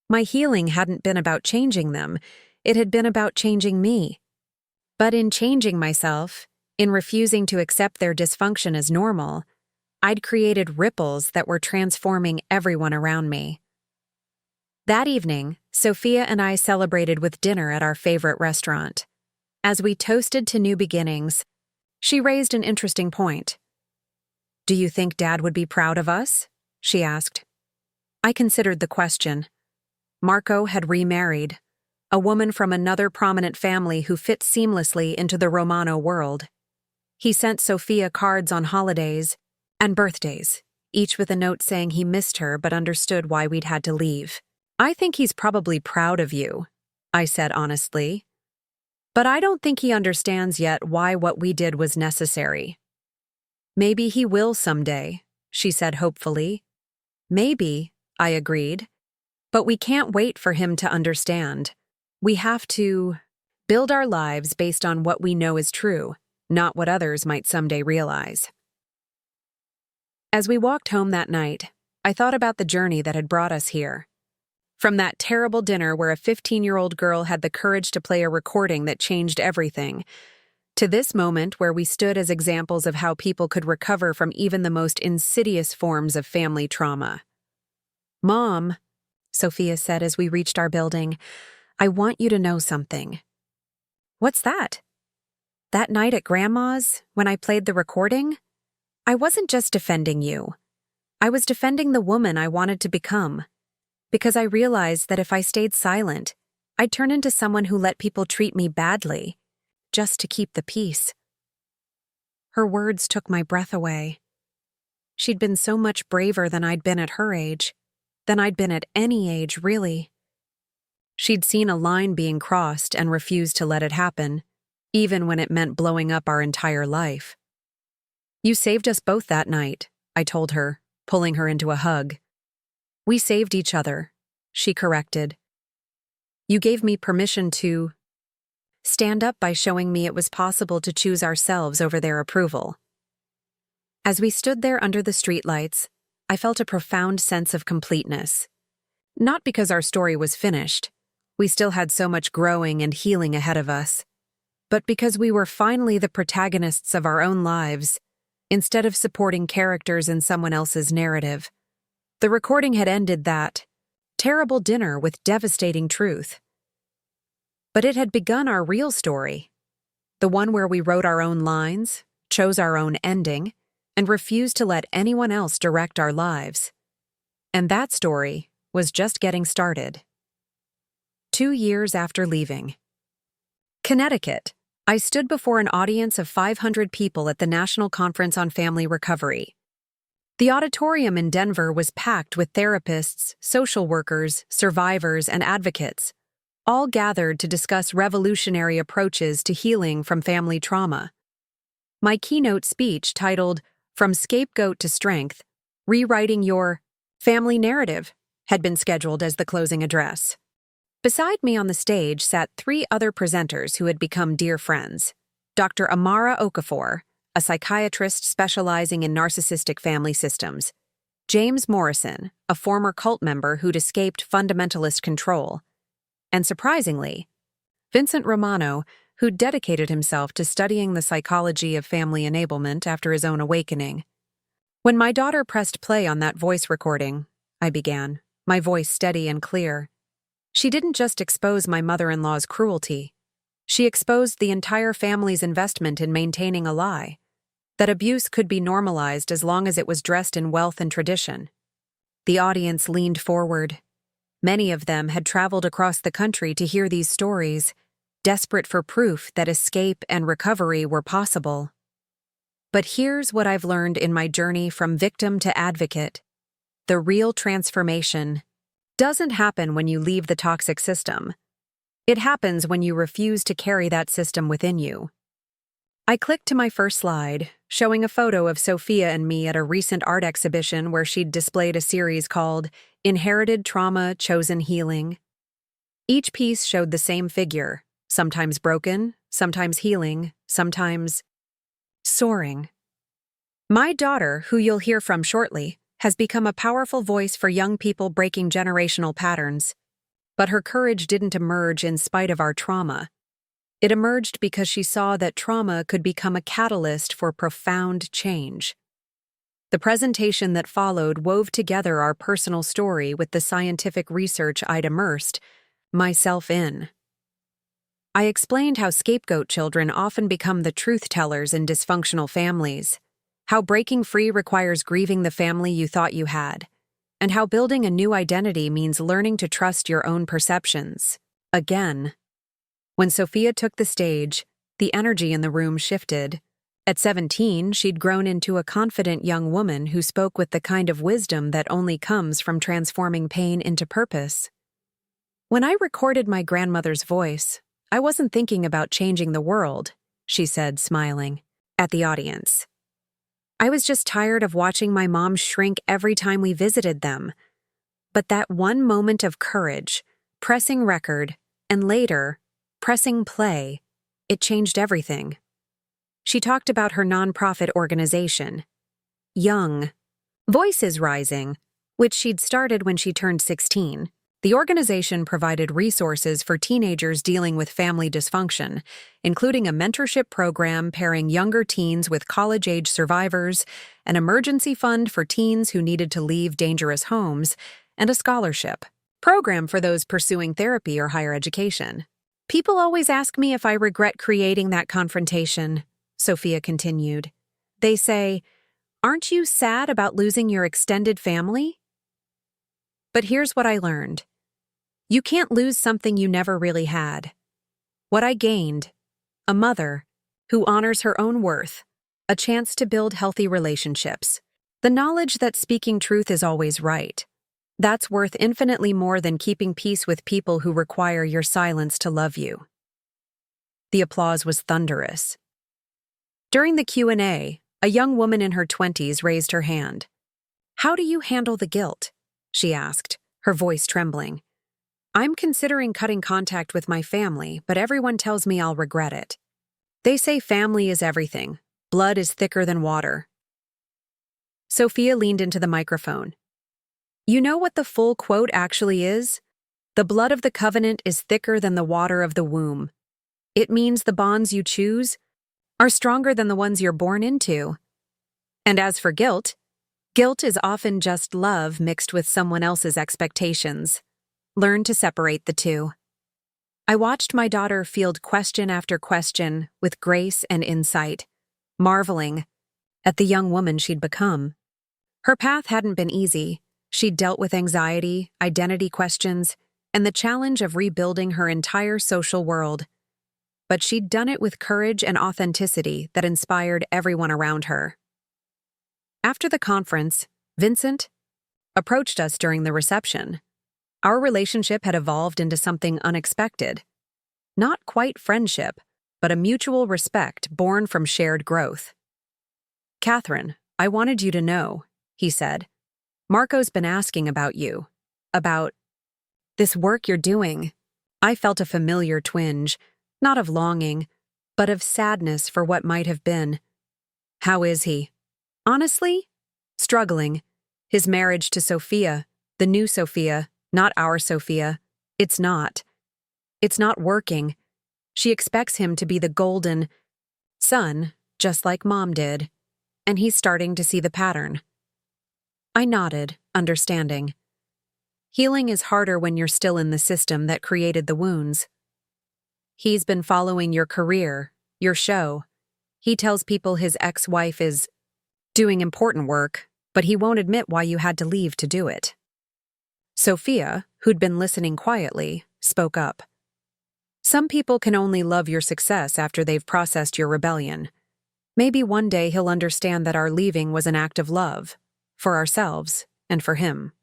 S1: My healing hadn't been about changing them, it had been about changing me. But in changing myself, in refusing to accept their dysfunction as normal, I'd created ripples that were transforming everyone around me. That evening, Sophia and I celebrated with dinner at our favorite restaurant. As we toasted to new beginnings, she raised an interesting point. "Do you think Dad would be proud of us?" she asked. I considered the question. Marco had remarried, a woman from another prominent family who fit seamlessly into the Romano world. He sent Sophia cards on holidays and birthdays, each with a note saying he missed her but understood why we'd had to leave. "I think he's probably proud of you," I said honestly. "But I don't think he understands yet why what we did was necessary." "Maybe he will someday," she said hopefully. "Maybe," I agreed. "But we can't wait for him to understand. We have to build our lives based on what we know is true, not what others might someday realize." As we walked home that night, I thought about the journey that had brought us here. From that terrible dinner where a 15-year-old girl had the courage to play a recording that changed everything, to this moment where we stood as examples of how people could recover from even the most insidious forms of family trauma. "Mom," Sophia said as we reached our building, "I want you to know something." "What's that?" "That night at Grandma's, when I played the recording, I wasn't just defending you. I was defending the woman I wanted to become. Because I realized that if I stayed silent, I'd turn into someone who let people treat me badly, just to keep the peace." Her words took my breath away. She'd been so much braver than I'd been at her age, than I'd been at any age, really. She'd seen a line being crossed and refused to let it happen, even when it meant blowing up our entire life. You saved us both that night, I told her, pulling her into a hug. We saved each other, she corrected. You gave me permission to stand up by showing me it was possible to choose ourselves over their approval. As we stood there under the streetlights, I felt a profound sense of completeness. Not because our story was finished, we still had so much growing and healing ahead of us, but because we were finally the protagonists of our own lives, instead of supporting characters in someone else's narrative. The recording had ended that terrible dinner with devastating truth. But it had begun our real story, the one where we wrote our own lines, chose our own ending, and refused to let anyone else direct our lives. And that story was just getting started. 2 years after leaving Connecticut, I stood before an audience of 500 people at the National Conference on Family Recovery. The auditorium in Denver was packed with therapists, social workers, survivors, and advocates, all gathered to discuss revolutionary approaches to healing from family trauma. My keynote speech, titled From Scapegoat to Strength, Rewriting Your Family Narrative, had been scheduled as the closing address. Beside me on the stage sat 3 other presenters who had become dear friends. Dr. Amara Okafor, a psychiatrist specializing in narcissistic family systems; James Morrison, a former cult member who'd escaped fundamentalist control; and surprisingly, Vincent Romano, who'd dedicated himself to studying the psychology of family enablement after his own awakening. When my daughter pressed play on that voice recording, I began, my voice steady and clear. She didn't just expose my mother-in-law's cruelty. She exposed the entire family's investment in maintaining a lie, that abuse could be normalized as long as it was dressed in wealth and tradition. The audience leaned forward. Many of them had traveled across the country to hear these stories, desperate for proof that escape and recovery were possible. But here's what I've learned in my journey from victim to advocate. The real transformation doesn't happen when you leave the toxic system. It happens when you refuse to carry that system within you. I clicked to my first slide, showing a photo of Sophia and me at a recent art exhibition where she'd displayed a series called Inherited Trauma, Chosen Healing. Each piece showed the same figure, sometimes broken, sometimes healing, sometimes soaring. My daughter, who you'll hear from shortly, has become a powerful voice for young people breaking generational patterns. But her courage didn't emerge in spite of our trauma. It emerged because she saw that trauma could become a catalyst for profound change. The presentation that followed wove together our personal story with the scientific research I'd immersed myself in. I explained how scapegoat children often become the truth tellers in dysfunctional families, how breaking free requires grieving the family you thought you had, and how building a new identity means learning to trust your own perceptions. Again. When Sophia took the stage, the energy in the room shifted. At 17, she'd grown into a confident young woman who spoke with the kind of wisdom that only comes from transforming pain into purpose. When I recorded my grandmother's voice, I wasn't thinking about changing the world, she said, smiling, at the audience. I was just tired of watching my mom shrink every time we visited them. But that one moment of courage, pressing record, and later, pressing play, it changed everything. She talked about her nonprofit organization, Young Voices Rising, which she'd started when she turned 16. The organization provided resources for teenagers dealing with family dysfunction, including a mentorship program pairing younger teens with college-age survivors, an emergency fund for teens who needed to leave dangerous homes, and a scholarship program for those pursuing therapy or higher education. People always ask me if I regret creating that confrontation, Sophia continued. They say, "Aren't you sad about losing your extended family?" But here's what I learned. You can't lose something you never really had. What I gained, a mother who honors her own worth, a chance to build healthy relationships, the knowledge that speaking truth is always right. That's worth infinitely more than keeping peace with people who require your silence to love you. The applause was thunderous. During the Q&A, A young woman in her 20s raised her hand. "How do you handle the guilt?" she asked, her voice trembling. "I'm considering cutting contact with my family, but everyone tells me I'll regret it. They say family is everything. Blood is thicker than water." Sophia leaned into the microphone. "You know what the full quote actually is? The blood of the covenant is thicker than the water of the womb. It means the bonds you choose are stronger than the ones you're born into. And as for guilt, guilt is often just love mixed with someone else's expectations. Learn to separate the two." I watched my daughter field question after question with grace and insight, marveling at the young woman she'd become. Her path hadn't been easy. She'd dealt with anxiety, identity questions, and the challenge of rebuilding her entire social world. But she'd done it with courage and authenticity that inspired everyone around her. After the conference, Vincent approached us during the reception. Our relationship had evolved into something unexpected. Not quite friendship, but a mutual respect born from shared growth. "Catherine, I wanted you to know," he said. "Marco's been asking about you. About this work you're doing." I felt a familiar twinge, not of longing, but of sadness for what might have been. "How is he?" "Honestly, struggling. His marriage to Sophia, the new Sophia, not our Sophia, it's not working. She expects him to be the golden son, just like Mom did, and he's starting to see the pattern." I nodded, understanding. Healing is harder when you're still in the system that created the wounds. "He's been following your career, your show. He tells people his ex-wife is doing important work, but he won't admit why you had to leave to do it." Sophia, who'd been listening quietly, spoke up. "Some people can only love your success after they've processed your rebellion. Maybe one day he'll understand that our leaving was an act of love, for ourselves and for him."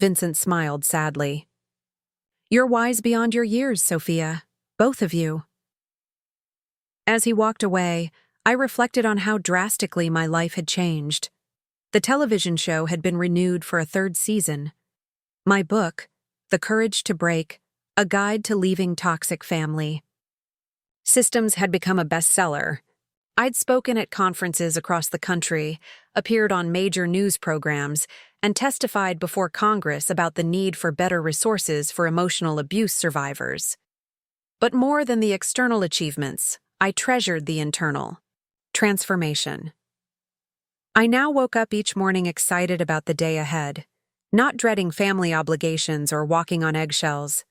S1: Vincent smiled sadly. "You're wise beyond your years, Sophia, both of you." As he walked away, I reflected on how drastically my life had changed. The television show had been renewed for a third season. My book, The Courage to Break, A Guide to Leaving Toxic Family Systems, had become a bestseller. I'd spoken at conferences across the country, appeared on major news programs, and testified before Congress about the need for better resources for emotional abuse survivors. But more than the external achievements, I treasured the internal transformation. I now woke up each morning excited about the day ahead, not dreading family obligations or walking on eggshells.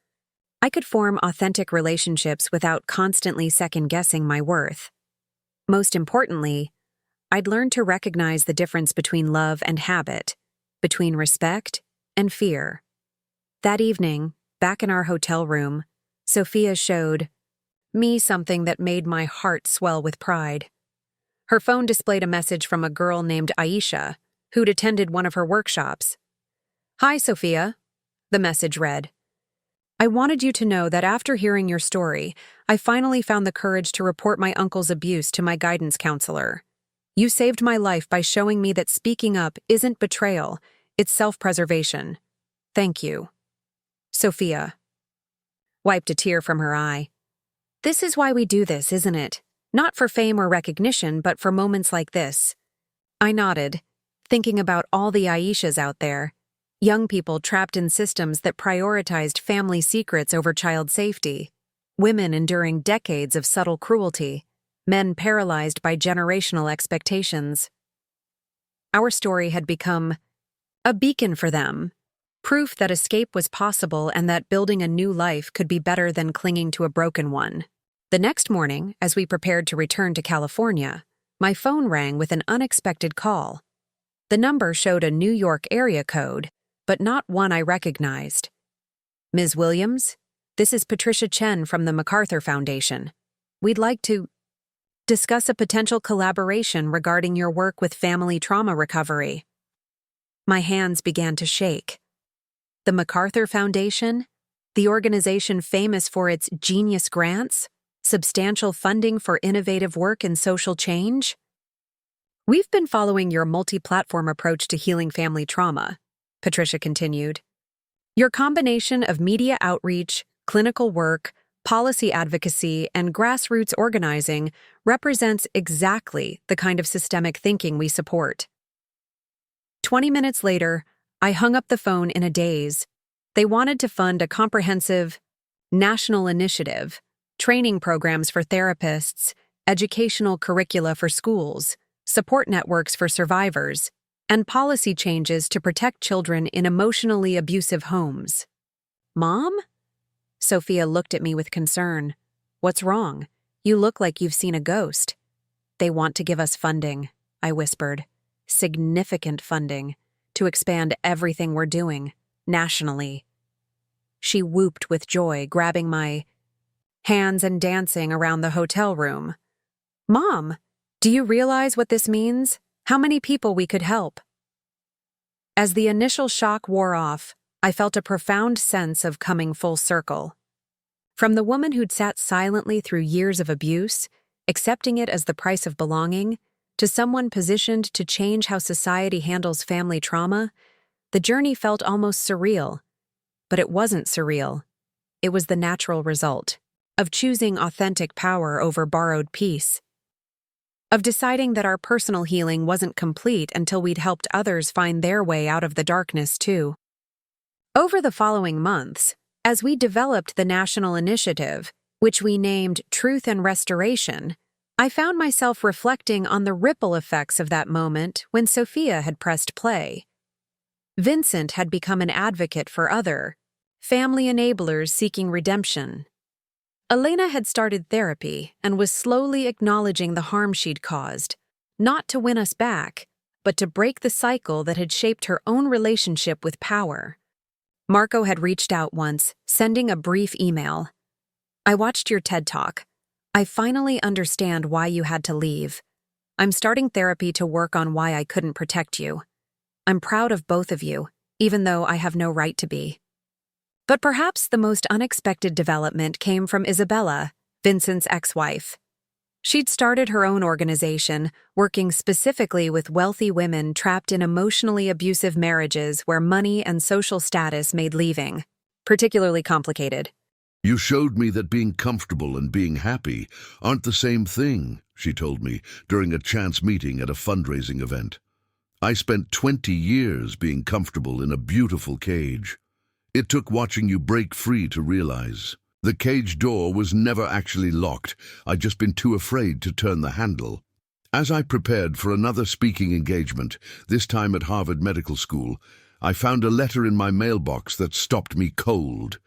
S1: I could form authentic relationships without constantly second-guessing my worth. Most importantly, I'd learned to recognize the difference between love and habit, between respect and fear. That evening, back in our hotel room, Sophia showed me something that made my heart swell with pride. Her phone displayed a message from a girl named Aisha, who'd attended one of her workshops. "Hi, Sophia," the message read. "I wanted you to know that after hearing your story, I finally found the courage to report my uncle's abuse to my guidance counselor. You saved my life by showing me that speaking up isn't betrayal, it's self-preservation. Thank you." Sophia wiped a tear from her eye. "This is why we do this, isn't it? Not for fame or recognition, but for moments like this." I nodded, thinking about all the Aishas out there, young people trapped in systems that prioritized family secrets over child safety, women enduring decades of subtle cruelty, men paralyzed by generational expectations. Our story had become a beacon for them, proof that escape was possible and that building a new life could be better than clinging to a broken one. The next morning, as we prepared to return to California, my phone rang with an unexpected call. The number showed a New York area code, but not one I recognized. "Ms. Williams, this is Patricia Chen from the MacArthur Foundation. We'd like to discuss a potential collaboration regarding your work with family trauma recovery." My hands began to shake. The MacArthur Foundation? The organization famous for its genius grants? Substantial funding for innovative work and social change? We've been following your multi-platform approach to healing family trauma, Patricia continued. Your combination of media outreach, clinical work, policy advocacy, and grassroots organizing represents exactly the kind of systemic thinking we support. 20 minutes later, I hung up the phone in a daze. They wanted to fund a comprehensive national initiative, training programs for therapists, educational curricula for schools, support networks for survivors, and policy changes to protect children in emotionally abusive homes. Mom? Sophia looked at me with concern. What's wrong? You look like you've seen a ghost. They want to give us funding, I whispered. Significant funding, to expand everything we're doing, nationally. She whooped with joy, grabbing my hands and dancing around the hotel room. Mom, do you realize what this means? How many people we could help? As the initial shock wore off, I felt a profound sense of coming full circle. From the woman who'd sat silently through years of abuse, accepting it as the price of belonging, to someone positioned to change how society handles family trauma, the journey felt almost surreal. But it wasn't surreal. It was the natural result of choosing authentic power over borrowed peace, of deciding that our personal healing wasn't complete until we'd helped others find their way out of the darkness too. Over the following months, as we developed the national initiative, which we named Truth and Restoration, I found myself reflecting on the ripple effects of that moment when Sophia had pressed play. Vincent had become an advocate for other family enablers seeking redemption. Elena had started therapy and was slowly acknowledging the harm she'd caused, not to win us back, but to break the cycle that had shaped her own relationship with power. Marco had reached out once, sending a brief email. I watched your TED Talk. I finally understand why you had to leave. I'm starting therapy to work on why I couldn't protect you. I'm proud of both of you, even though I have no right to be. But perhaps the most unexpected development came from Isabella, Vincent's ex-wife. She'd started her own organization, working specifically with wealthy women trapped in emotionally abusive marriages where money and social status made leaving particularly complicated.
S2: You showed me that being comfortable and being happy aren't the same thing, she told me during a chance meeting at a fundraising event. I spent 20 years being comfortable in a beautiful cage. It took watching you break free to realize. The cage door was never actually locked. I'd just been too afraid to turn the handle. As I prepared for another speaking engagement, this time at Harvard Medical School, I found a letter in my mailbox that stopped me cold.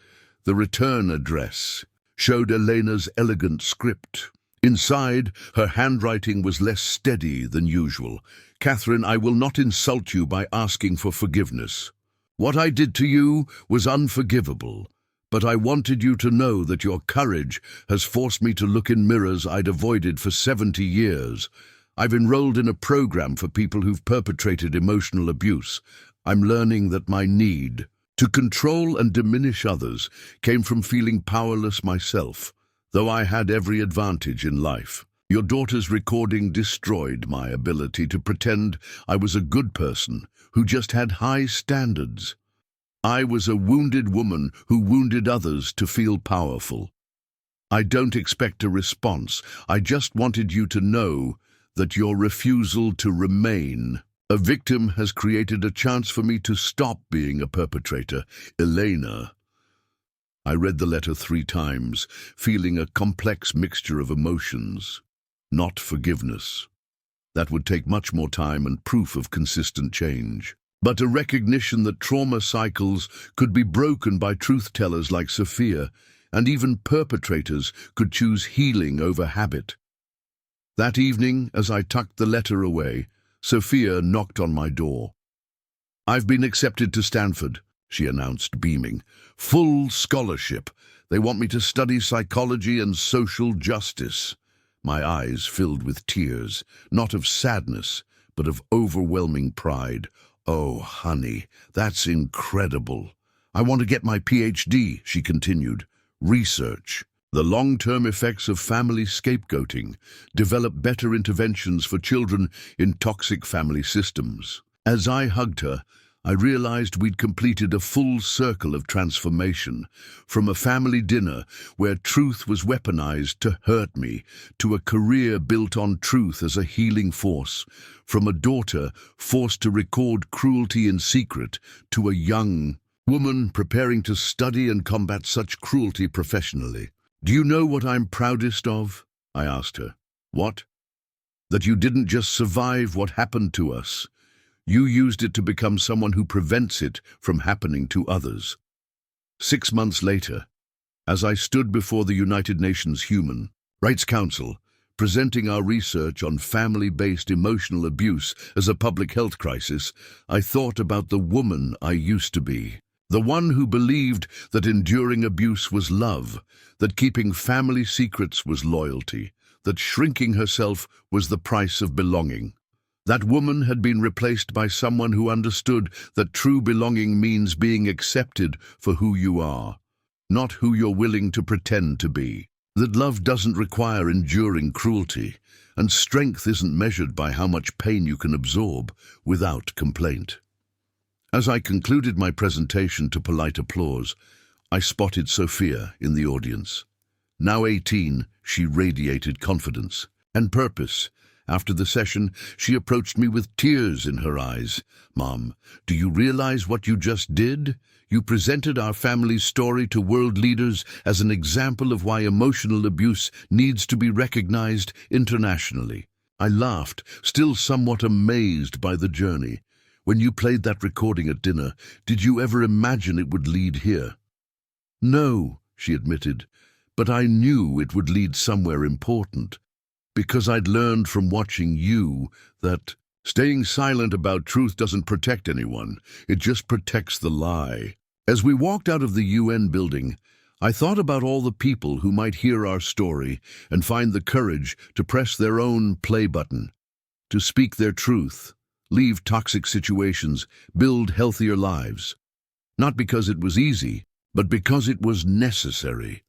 S2: The return address showed Elena's elegant script. Inside, her handwriting was less steady than usual. Catherine, I will not insult you by asking for forgiveness. What I did to you was unforgivable, but I wanted you to know that your courage has forced me to look in mirrors I'd avoided for 70 years. I've enrolled in a program for people who've perpetrated emotional abuse. I'm learning that my need to control and diminish others came from feeling powerless myself, though I had every advantage in life. Your daughter's recording destroyed my ability to pretend I was a good person who just had high standards. I was a wounded woman who wounded others to feel powerful. I don't expect a response. I just wanted you to know that your refusal to remain a victim has created a chance for me to stop being a perpetrator. Elena. I read the letter 3 times, feeling a complex mixture of emotions. Not forgiveness. That would take much more time and proof of consistent change. But a recognition that trauma cycles could be broken by truth-tellers like Sophia, and even perpetrators could choose healing over habit. That evening, as I tucked the letter away, Sophia knocked on my door. I've been accepted to Stanford, she announced, beaming. Full scholarship. They want me to study psychology and social justice. My eyes filled with tears, not of sadness, but of overwhelming pride. Oh, honey, that's incredible. I want to get my PhD, she continued. Research. The long-term effects of family scapegoating. Develop better interventions for children in toxic family systems. As I hugged her, I realized we'd completed a full circle of transformation, from a family dinner where truth was weaponized to hurt me, to a career built on truth as a healing force, from a daughter forced to record cruelty in secret to a young woman preparing to study and combat such cruelty professionally. "Do you know what I'm proudest of?" I asked her. "What?" "That you didn't just survive what happened to us. You used it to become someone who prevents it from happening to others." 6 months later, as I stood before the United Nations Human Rights Council, presenting our research on family-based emotional abuse as a public health crisis, I thought about the woman I used to be. The one who believed that enduring abuse was love, that keeping family secrets was loyalty, that shrinking herself was the price of belonging. That woman had been replaced by someone who understood that true belonging means being accepted for who you are, not who you're willing to pretend to be. That love doesn't require enduring cruelty, and strength isn't measured by how much pain you can absorb without complaint. As I concluded my presentation to polite applause, I spotted Sophia in the audience. Now 18, she radiated confidence and purpose. After the session, she approached me with tears in her eyes. "Mom, do you realize what you just did? You presented our family's story to world leaders as an example of why emotional abuse needs to be recognized internationally." I laughed, still somewhat amazed by the journey. "When you played that recording at dinner, did you ever imagine it would lead here?" "No," she admitted, "but I knew it would lead somewhere important. Because I'd learned from watching you that staying silent about truth doesn't protect anyone, it just protects the lie." As we walked out of the UN building, I thought about all the people who might hear our story and find the courage to press their own play button, to speak their truth, leave toxic situations, build healthier lives. Not because it was easy, but because it was necessary.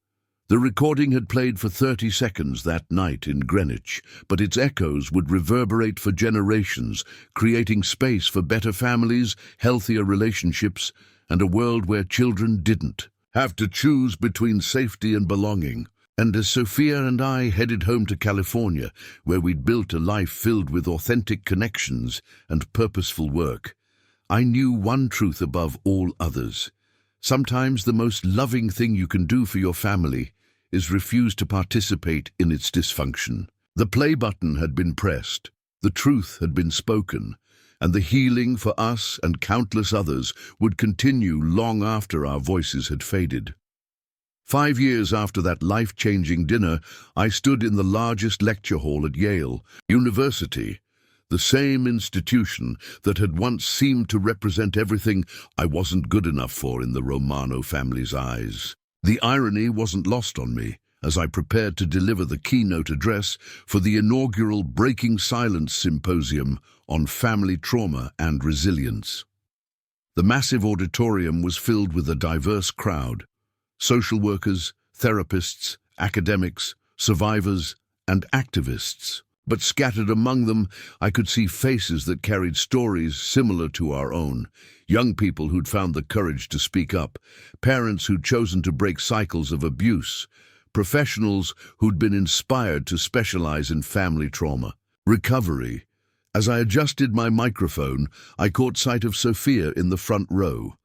S2: The recording had played for 30 seconds that night in Greenwich, but its echoes would reverberate for generations, creating space for better families, healthier relationships, and a world where children didn't have to choose between safety and belonging. And as Sophia and I headed home to California, where we'd built a life filled with authentic connections and purposeful work, I knew one truth above all others. Sometimes the most loving thing you can do for your family is refuse to participate in its dysfunction. The play button had been pressed, the truth had been spoken, and the healing for us and countless others would continue long after our voices had faded. 5 years after that life-changing dinner, I stood in the largest lecture hall at Yale University, the same institution that had once seemed to represent everything I wasn't good enough for in the Romano family's eyes. The irony wasn't lost on me as I prepared to deliver the keynote address for the inaugural Breaking Silence Symposium on Family Trauma and Resilience. The massive auditorium was filled with a diverse crowd: social workers, therapists, academics, survivors, and activists. But scattered among them, I could see faces that carried stories similar to our own. Young people who'd found the courage to speak up, parents who'd chosen to break cycles of abuse, professionals who'd been inspired to specialize in family trauma. Recovery. As I adjusted my microphone, I caught sight of Sophia in the front row.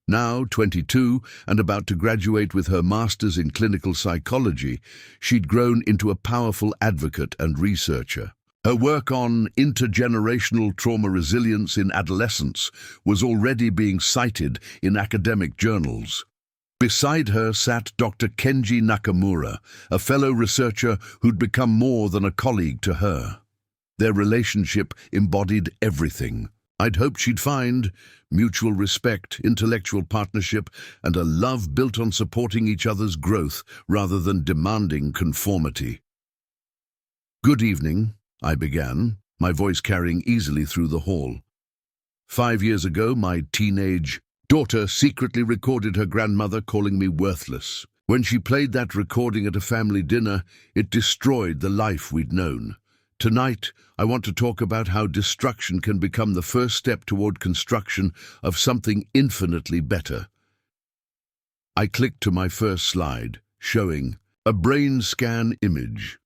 S2: Now 22 and about to graduate with her master's in clinical psychology, she'd grown into a powerful advocate and researcher. Her work on intergenerational trauma resilience in adolescence was already being cited in academic journals. Beside her sat Dr. Kenji Nakamura, a fellow researcher who'd become more than a colleague to her. Their relationship embodied everything I'd hoped she'd find: mutual respect, intellectual partnership, and a love built on supporting each other's growth rather than demanding conformity. "Good evening," I began, my voice carrying easily through the hall. 5 years ago, my teenage daughter secretly recorded her grandmother calling me worthless. When she played that recording at a family dinner, it destroyed the life we'd known. Tonight, I want to talk about how destruction can become the first step toward construction of something infinitely better. I clicked to my first slide, showing a brain scan image.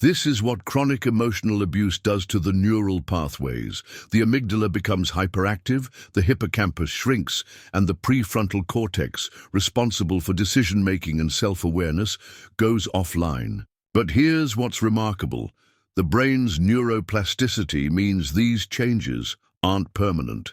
S2: This is what chronic emotional abuse does to the neural pathways. The amygdala becomes hyperactive, the hippocampus shrinks, and the prefrontal cortex, responsible for decision-making and self-awareness, goes offline. But here's what's remarkable. The brain's neuroplasticity means these changes aren't permanent.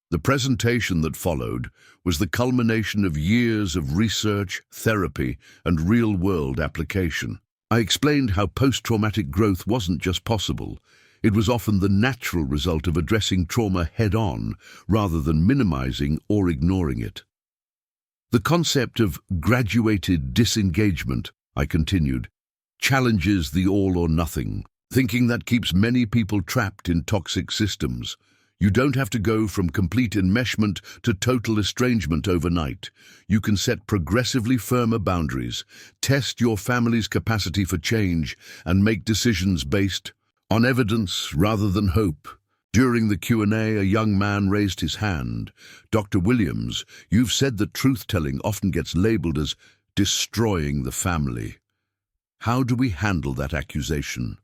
S2: The presentation that followed was the culmination of years of research, therapy, and real-world application. I explained how post-traumatic growth wasn't just possible. It was often the natural result of addressing trauma head-on, rather than minimizing or ignoring it. The concept of graduated disengagement, I continued, challenges the all-or-nothing, thinking that keeps many people trapped in toxic systems. You don't have to go from complete enmeshment to total estrangement overnight. You can set progressively firmer boundaries, test your family's capacity for change, and make decisions based on evidence rather than hope. During the Q&A, a young man raised his hand. "Dr. Williams, you've said that truth-telling often gets labeled as destroying the family. How do we handle that accusation?"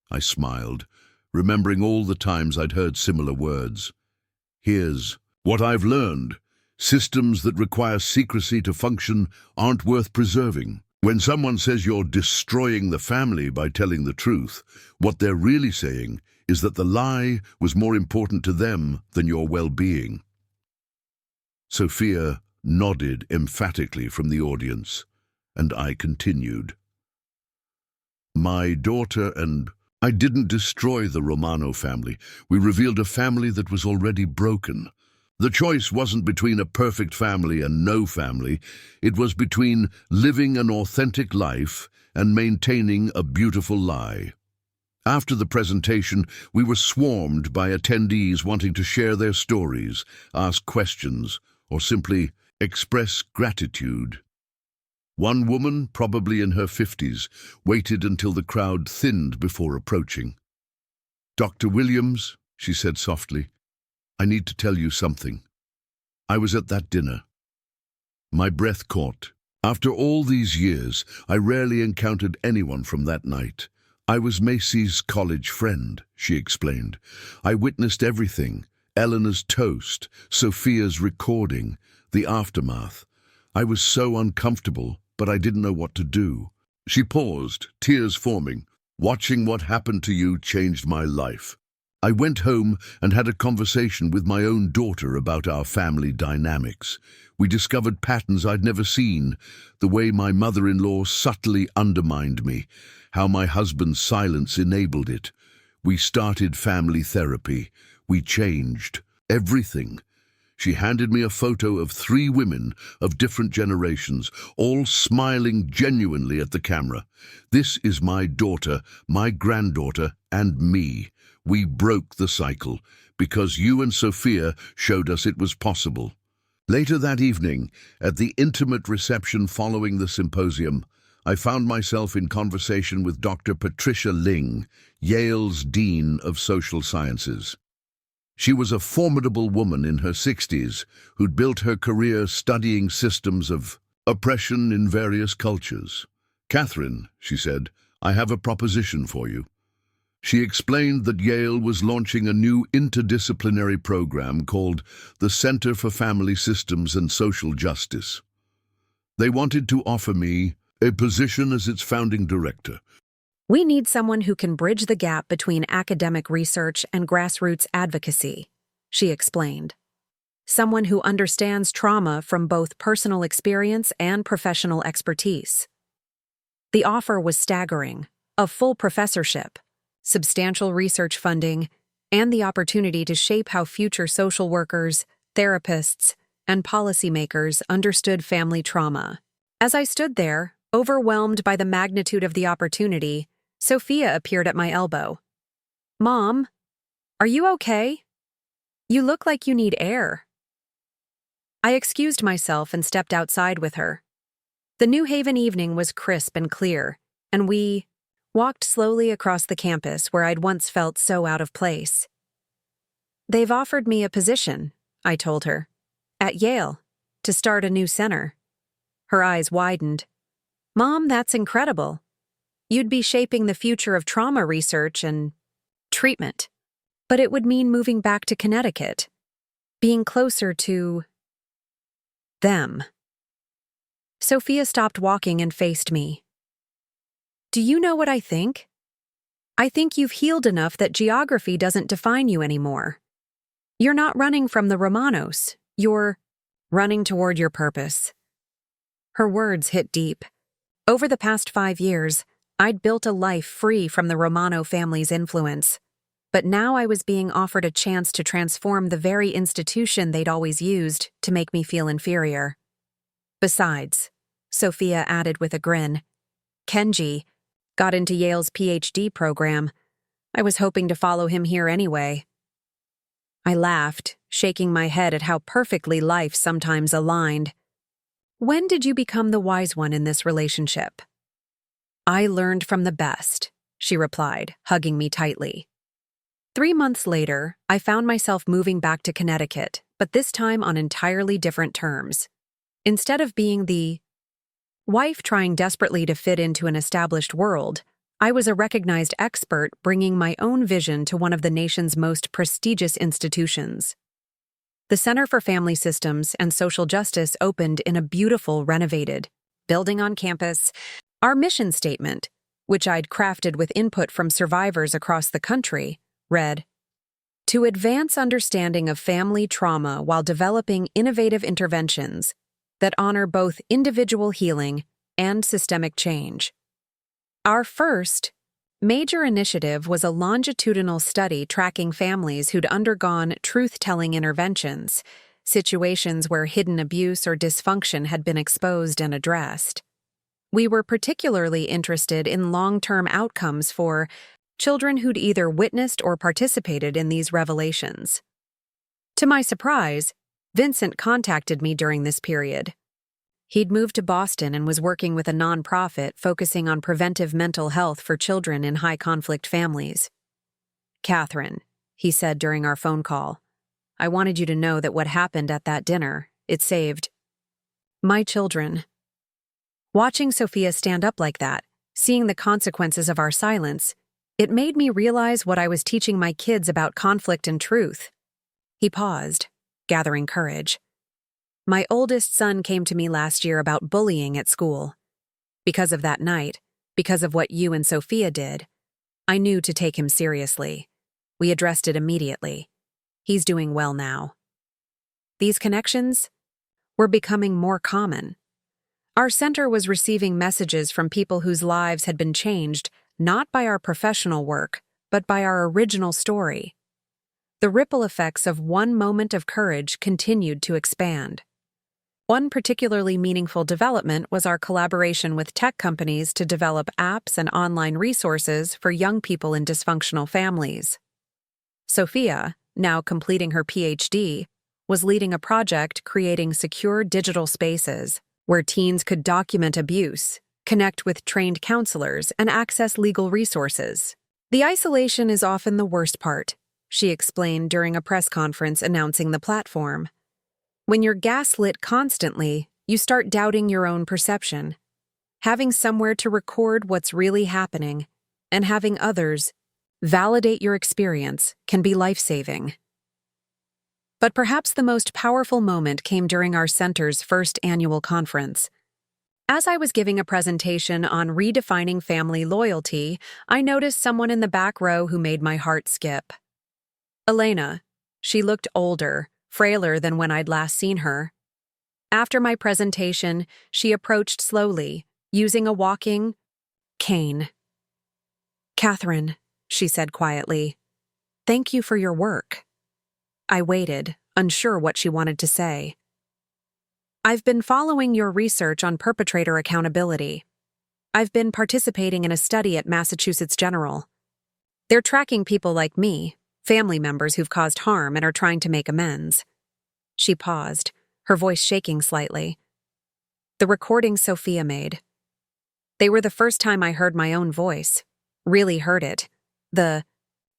S2: I smiled, remembering all the times I'd heard similar words. "Here's what I've learned. Systems that require secrecy to function aren't worth preserving. When someone says you're destroying the family by telling the truth, what they're really saying is that the lie was more important to them than your well-being." Sophia nodded emphatically from the audience, and I continued. "My daughter and I didn't destroy the Romano family. We revealed a family that was already broken. The choice wasn't between a perfect family and no family. It was between living an authentic life and maintaining a beautiful lie." After the presentation, we were swarmed by attendees wanting to share their stories, ask questions, or simply express gratitude. One woman, probably in her 50s, waited until the crowd thinned before approaching. "Dr. Williams," she said softly, "I need to tell you something. I was at that dinner." My breath caught. After all these years, I rarely encountered anyone from that night. "I was Macy's college friend," she explained. "I witnessed everything: Eleanor's toast, Sophia's recording, the aftermath. I was so uncomfortable, but I didn't know what to do." She paused, tears forming. "Watching what happened to you changed my life. I went home and had a conversation with my own daughter about our family dynamics. We discovered patterns I'd never seen, the way my mother-in-law subtly undermined me, how my husband's silence enabled it. We started family therapy. We changed everything." She handed me a photo of 3 women of different generations, all smiling genuinely at the camera. "This is my daughter, my granddaughter, and me. We broke the cycle because you and Sophia showed us it was possible." Later that evening, at the intimate reception following the symposium, I found myself in conversation with Dr. Patricia Ling, Yale's Dean of Social Sciences. She was a formidable woman in her 60s who'd built her career studying systems of oppression in various cultures. "Catherine," she said, "I have a proposition for you." She explained that Yale was launching a new interdisciplinary program called the Center for Family Systems and Social Justice. They wanted to offer me a position as its founding director.
S1: "We need someone who can bridge the gap between academic research and grassroots advocacy," she explained. "Someone who understands trauma from both personal experience and professional expertise." The offer was staggering: a full professorship, substantial research funding, and the opportunity to shape how future social workers, therapists, and policymakers understood family trauma. As I stood there, overwhelmed by the magnitude of the opportunity, Sophia appeared at my elbow. "Mom, are you okay? You look like you need air." I excused myself and stepped outside with her, The New Haven evening was crisp and clear, and we walked slowly across the campus where I'd once felt so out of place. "They've offered me a position," I told her, "at Yale, to start a new center." Her eyes widened. "Mom, that's incredible. You'd be shaping the future of trauma research and treatment. But it would mean moving back to Connecticut, being closer to them." Sophia stopped walking and faced me. "Do you know what I think? I think you've healed enough that geography doesn't define you anymore. You're not running from the Romanos. You're running toward your purpose." Her words hit deep. Over the past 5 years, I'd built a life free from the Romano family's influence. But now I was being offered a chance to transform the very institution they'd always used to make me feel inferior. "Besides," Sophia added with a grin, "Kenji got into Yale's PhD program. I was hoping to follow him here anyway." I laughed, shaking my head at how perfectly life sometimes aligned. "When did you become the wise one in this relationship?" "I learned from the best," she replied, hugging me tightly. 3 months later, I found myself moving back to Connecticut, but this time on entirely different terms. Instead of being the wife trying desperately to fit into an established world, I was a recognized expert bringing my own vision to one of the nation's most prestigious institutions. The Center for Family Systems and Social Justice opened in a beautiful, renovated building on campus. Our mission statement, which I'd crafted with input from survivors across the country, read, "To advance understanding of family trauma while developing innovative interventions that honor both individual healing and systemic change." Our first major initiative was a longitudinal study tracking families who'd undergone truth-telling interventions, situations where hidden abuse or dysfunction had been exposed and addressed. We were particularly interested in long-term outcomes for children who'd either witnessed or participated in these revelations. To my surprise, Vincent contacted me during this period. He'd moved to Boston and was working with a nonprofit focusing on preventive mental health for children in high-conflict families. "Catherine," he said during our phone call, "I wanted you to know that what happened at that dinner, it saved my children." Watching Sophia stand up like that, seeing the consequences of our silence, it made me realize what I was teaching my kids about conflict and truth. He paused, gathering courage. "My oldest son came to me last year about bullying at school. Because of that night, because of what you and Sophia did, I knew to take him seriously. We addressed it immediately. He's doing well now." These connections were becoming more common. Our center was receiving messages from people whose lives had been changed not by our professional work, but by our original story. The ripple effects of one moment of courage continued to expand. One particularly meaningful development was our collaboration with tech companies to develop apps and online resources for young people in dysfunctional families. Sophia, now completing her PhD, was leading a project creating secure digital spaces where teens could document abuse, connect with trained counselors, and access legal resources. "The isolation is often the worst part," she explained during a press conference announcing the platform. "When you're gaslit constantly, you start doubting your own perception. Having somewhere to record what's really happening and having others validate your experience can be life-saving." But perhaps the most powerful moment came during our center's first annual conference. As I was giving a presentation on redefining family loyalty, I noticed someone in the back row who made my heart skip. Elena. She looked older, frailer than when I'd last seen her. After my presentation, she approached slowly, using a walking cane. "Catherine," she said quietly, "thank you for your work." I waited, unsure what she wanted to say. "I've been following your research on perpetrator accountability. I've been participating in a study at Massachusetts General. They're tracking people like me, family members who've caused harm and are trying to make amends." She paused, her voice shaking slightly. The recordings Sophia made. They were the first time I heard my own voice, really heard it. The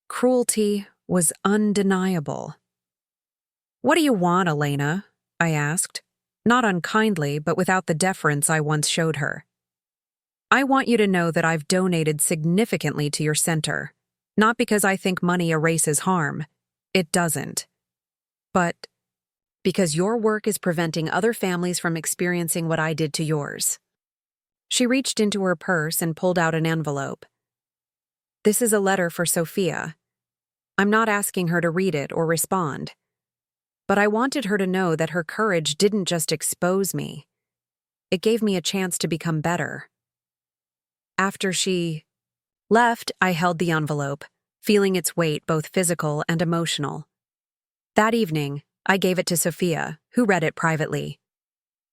S1: cruelty was undeniable. "What do you want, Elena?" I asked, not unkindly, but without the deference I once showed her. "I want you to know that I've donated significantly to your center, not because I think money erases harm. It doesn't. But because your work is preventing other families from experiencing what I did to yours." She reached into her purse and pulled out an envelope. "This is a letter for Sophia. I'm not asking her to read it or respond. But I wanted her to know that her courage didn't just expose me. It gave me a chance to become better." After she left, I held the envelope, feeling its weight, both physical and emotional. That evening, I gave it to Sophia, who read it privately.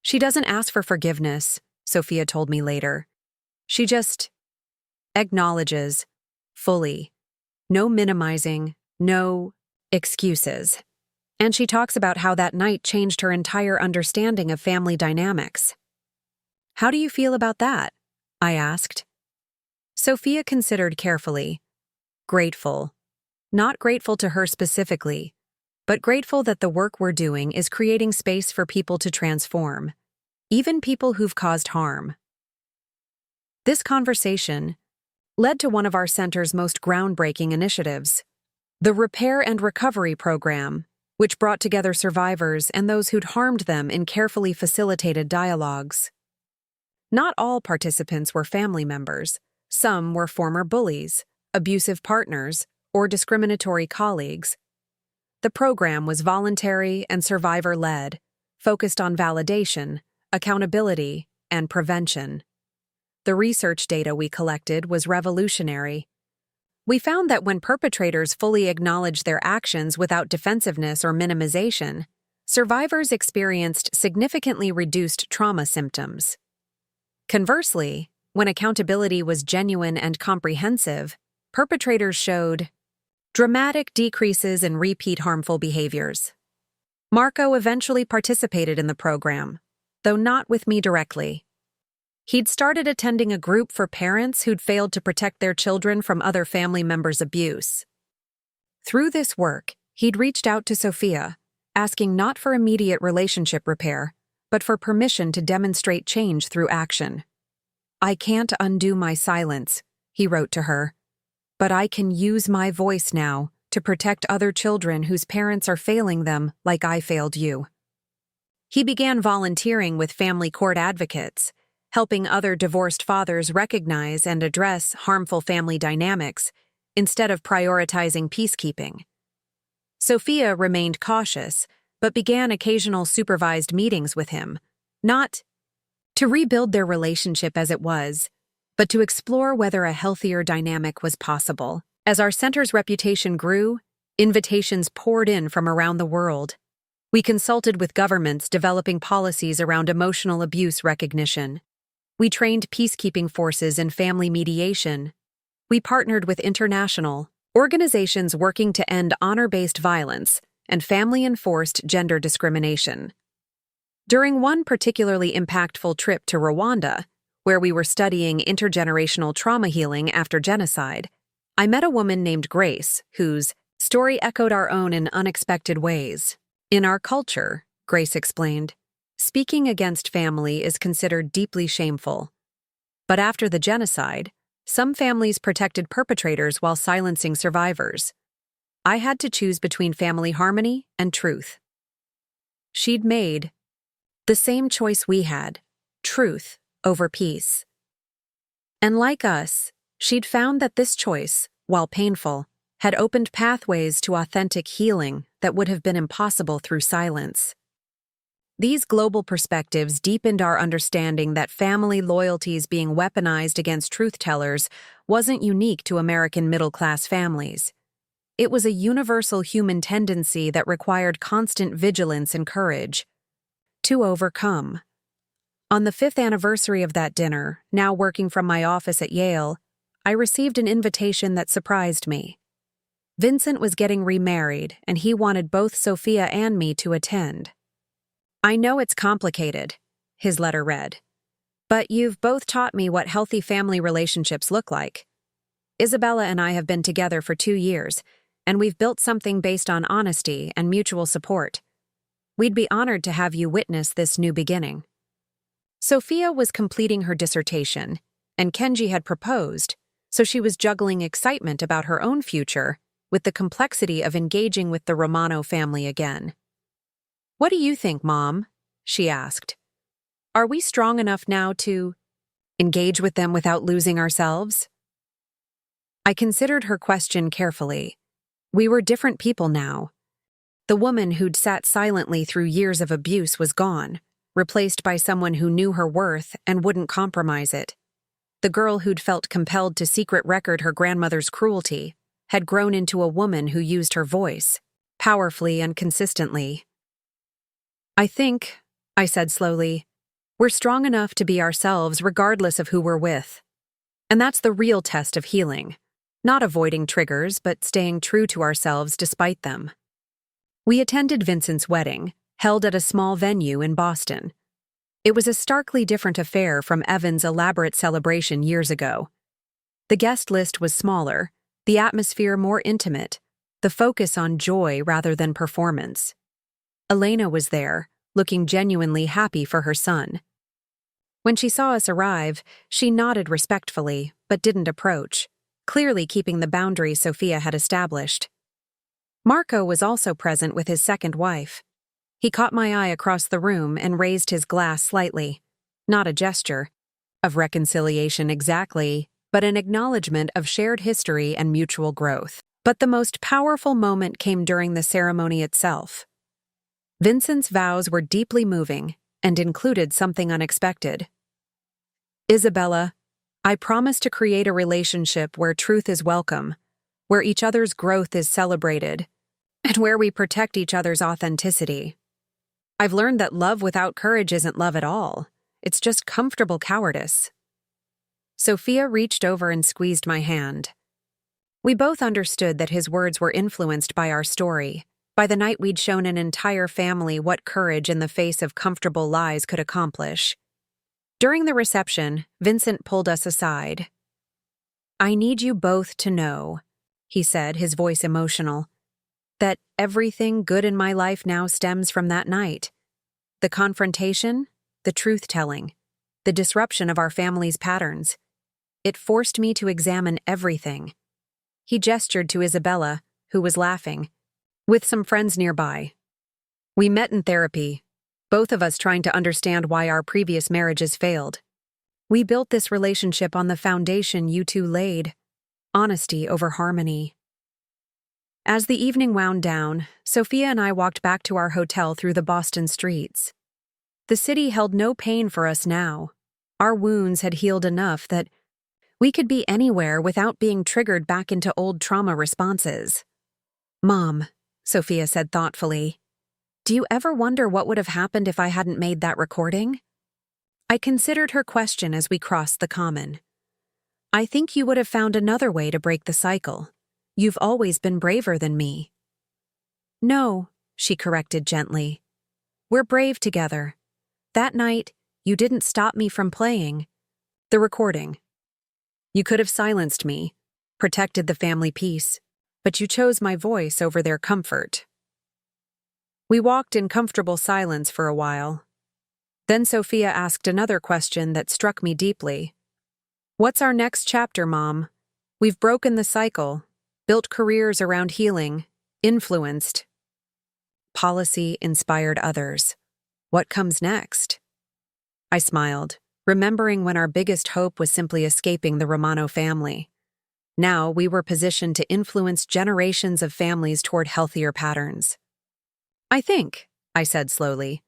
S1: "She doesn't ask for forgiveness," Sophia told me later. "She just acknowledges, fully. No minimizing, no excuses." And she talks about how that night changed her entire understanding of family dynamics. "How do you feel about that?" I asked. Sophia considered carefully. "Grateful. Not grateful to her specifically, but grateful that the work we're doing is creating space for people to transform, even people who've caused harm." This conversation led to one of our center's most groundbreaking initiatives, the Repair and Recovery Program, which brought together survivors and those who'd harmed them in carefully facilitated dialogues. Not all participants were family members. Some were former bullies, abusive partners, or discriminatory colleagues. The program was voluntary and survivor-led, focused on validation, accountability, and prevention. The research data we collected was revolutionary. We found that when perpetrators fully acknowledged their actions without defensiveness or minimization, survivors experienced significantly reduced trauma symptoms. Conversely, when accountability was genuine and comprehensive, perpetrators showed dramatic decreases in repeat harmful behaviors. Marco eventually participated in the program, though not with me directly. He'd started attending a group for parents who'd failed to protect their children from other family members' abuse. Through this work, he'd reached out to Sophia, asking not for immediate relationship repair, but for permission to demonstrate change through action. "I can't undo my silence," he wrote to her, "but I can use my voice now to protect other children whose parents are failing them like I failed you." He began volunteering with family court advocates, helping other divorced fathers recognize and address harmful family dynamics instead of prioritizing peacekeeping. Sophia remained cautious, but began occasional supervised meetings with him, not to rebuild their relationship as it was, but to explore whether a healthier dynamic was possible. As our center's reputation grew, invitations poured in from around the world. We consulted with governments developing policies around emotional abuse recognition. We trained peacekeeping forces in family mediation. We partnered with international organizations working to end honor-based violence and family-enforced gender discrimination. During one particularly impactful trip to Rwanda, where we were studying intergenerational trauma healing after genocide, I met a woman named Grace, whose story echoed our own in unexpected ways. "In our culture," Grace explained, "speaking against family is considered deeply shameful. But after the genocide, some families protected perpetrators while silencing survivors. I had to choose between family harmony and truth." She'd made the same choice we had, truth over peace. And like us, she'd found that this choice, while painful, had opened pathways to authentic healing that would have been impossible through silence. These global perspectives deepened our understanding that family loyalties being weaponized against truth-tellers wasn't unique to American middle-class families. It was a universal human tendency that required constant vigilance and courage to overcome. On the 5th anniversary of that dinner, now working from my office at Yale, I received an invitation that surprised me. Vincent was getting remarried, and he wanted both Sophia and me to attend. "I know it's complicated," his letter read. But you've both taught me what healthy family relationships look like. Isabella and I have been together for 2 years, and we've built something based on honesty and mutual support. We'd be honored to have you witness this new beginning. Sophia was completing her dissertation, and Kenji had proposed, so she was juggling excitement about her own future with the complexity of engaging with the Romano family again. "What do you think, Mom?" she asked. "Are we strong enough now to engage with them without losing ourselves?" I considered her question carefully. We were different people now. The woman who'd sat silently through years of abuse was gone, replaced by someone who knew her worth and wouldn't compromise it. The girl who'd felt compelled to secret record her grandmother's cruelty had grown into a woman who used her voice, powerfully and consistently. "I think," I said slowly, "we're strong enough to be ourselves regardless of who we're with. And that's the real test of healing, not avoiding triggers but staying true to ourselves despite them." We attended Vincent's wedding, held at a small venue in Boston. It was a starkly different affair from Evan's elaborate celebration years ago. The guest list was smaller, the atmosphere more intimate, the focus on joy rather than performance. Elena was there, looking genuinely happy for her son. When she saw us arrive, she nodded respectfully, but didn't approach, clearly keeping the boundaries Sophia had established. Marco was also present with his second wife. He caught my eye across the room and raised his glass slightly. Not a gesture of reconciliation exactly, but an acknowledgement of shared history and mutual growth. But the most powerful moment came during the ceremony itself. Vincent's vows were deeply moving and included something unexpected. "Isabella, I promise to create a relationship where truth is welcome, where each other's growth is celebrated, and where we protect each other's authenticity. I've learned that love without courage isn't love at all. It's just comfortable cowardice." Sophia reached over and squeezed my hand. We both understood that his words were influenced by our story, by the night we'd shown an entire family what courage in the face of comfortable lies could accomplish. During the reception, Vincent pulled us aside. "I need you both to know," he said, his voice emotional, "that everything good in my life now stems from that night. The confrontation, the truth-telling, the disruption of our family's patterns. It forced me to examine everything." He gestured to Isabella, who was laughing, with some friends nearby. "We met in therapy, both of us trying to understand why our previous marriages failed. We built this relationship on the foundation you two laid, honesty over harmony." As the evening wound down, Sophia and I walked back to our hotel through the Boston streets. The city held no pain for us now. Our wounds had healed enough that we could be anywhere without being triggered back into old trauma responses. "Mom," Sophia said thoughtfully, "do you ever wonder what would have happened if I hadn't made that recording?" I considered her question as we crossed the common. "I think you would have found another way to break the cycle. You've always been braver than me." "No," she corrected gently. "We're brave together. That night, you didn't stop me from playing. The recording. You could have silenced me, protected the family peace, but you chose my voice over their comfort." We walked in comfortable silence for a while. Then Sophia asked another question that struck me deeply. "What's our next chapter, Mom? We've broken the cycle, built careers around healing, influenced. Policy inspired others. What comes next?" I smiled, remembering when our biggest hope was simply escaping the Romano family. Now we were positioned to influence generations of families toward healthier patterns. "I think," I said slowly,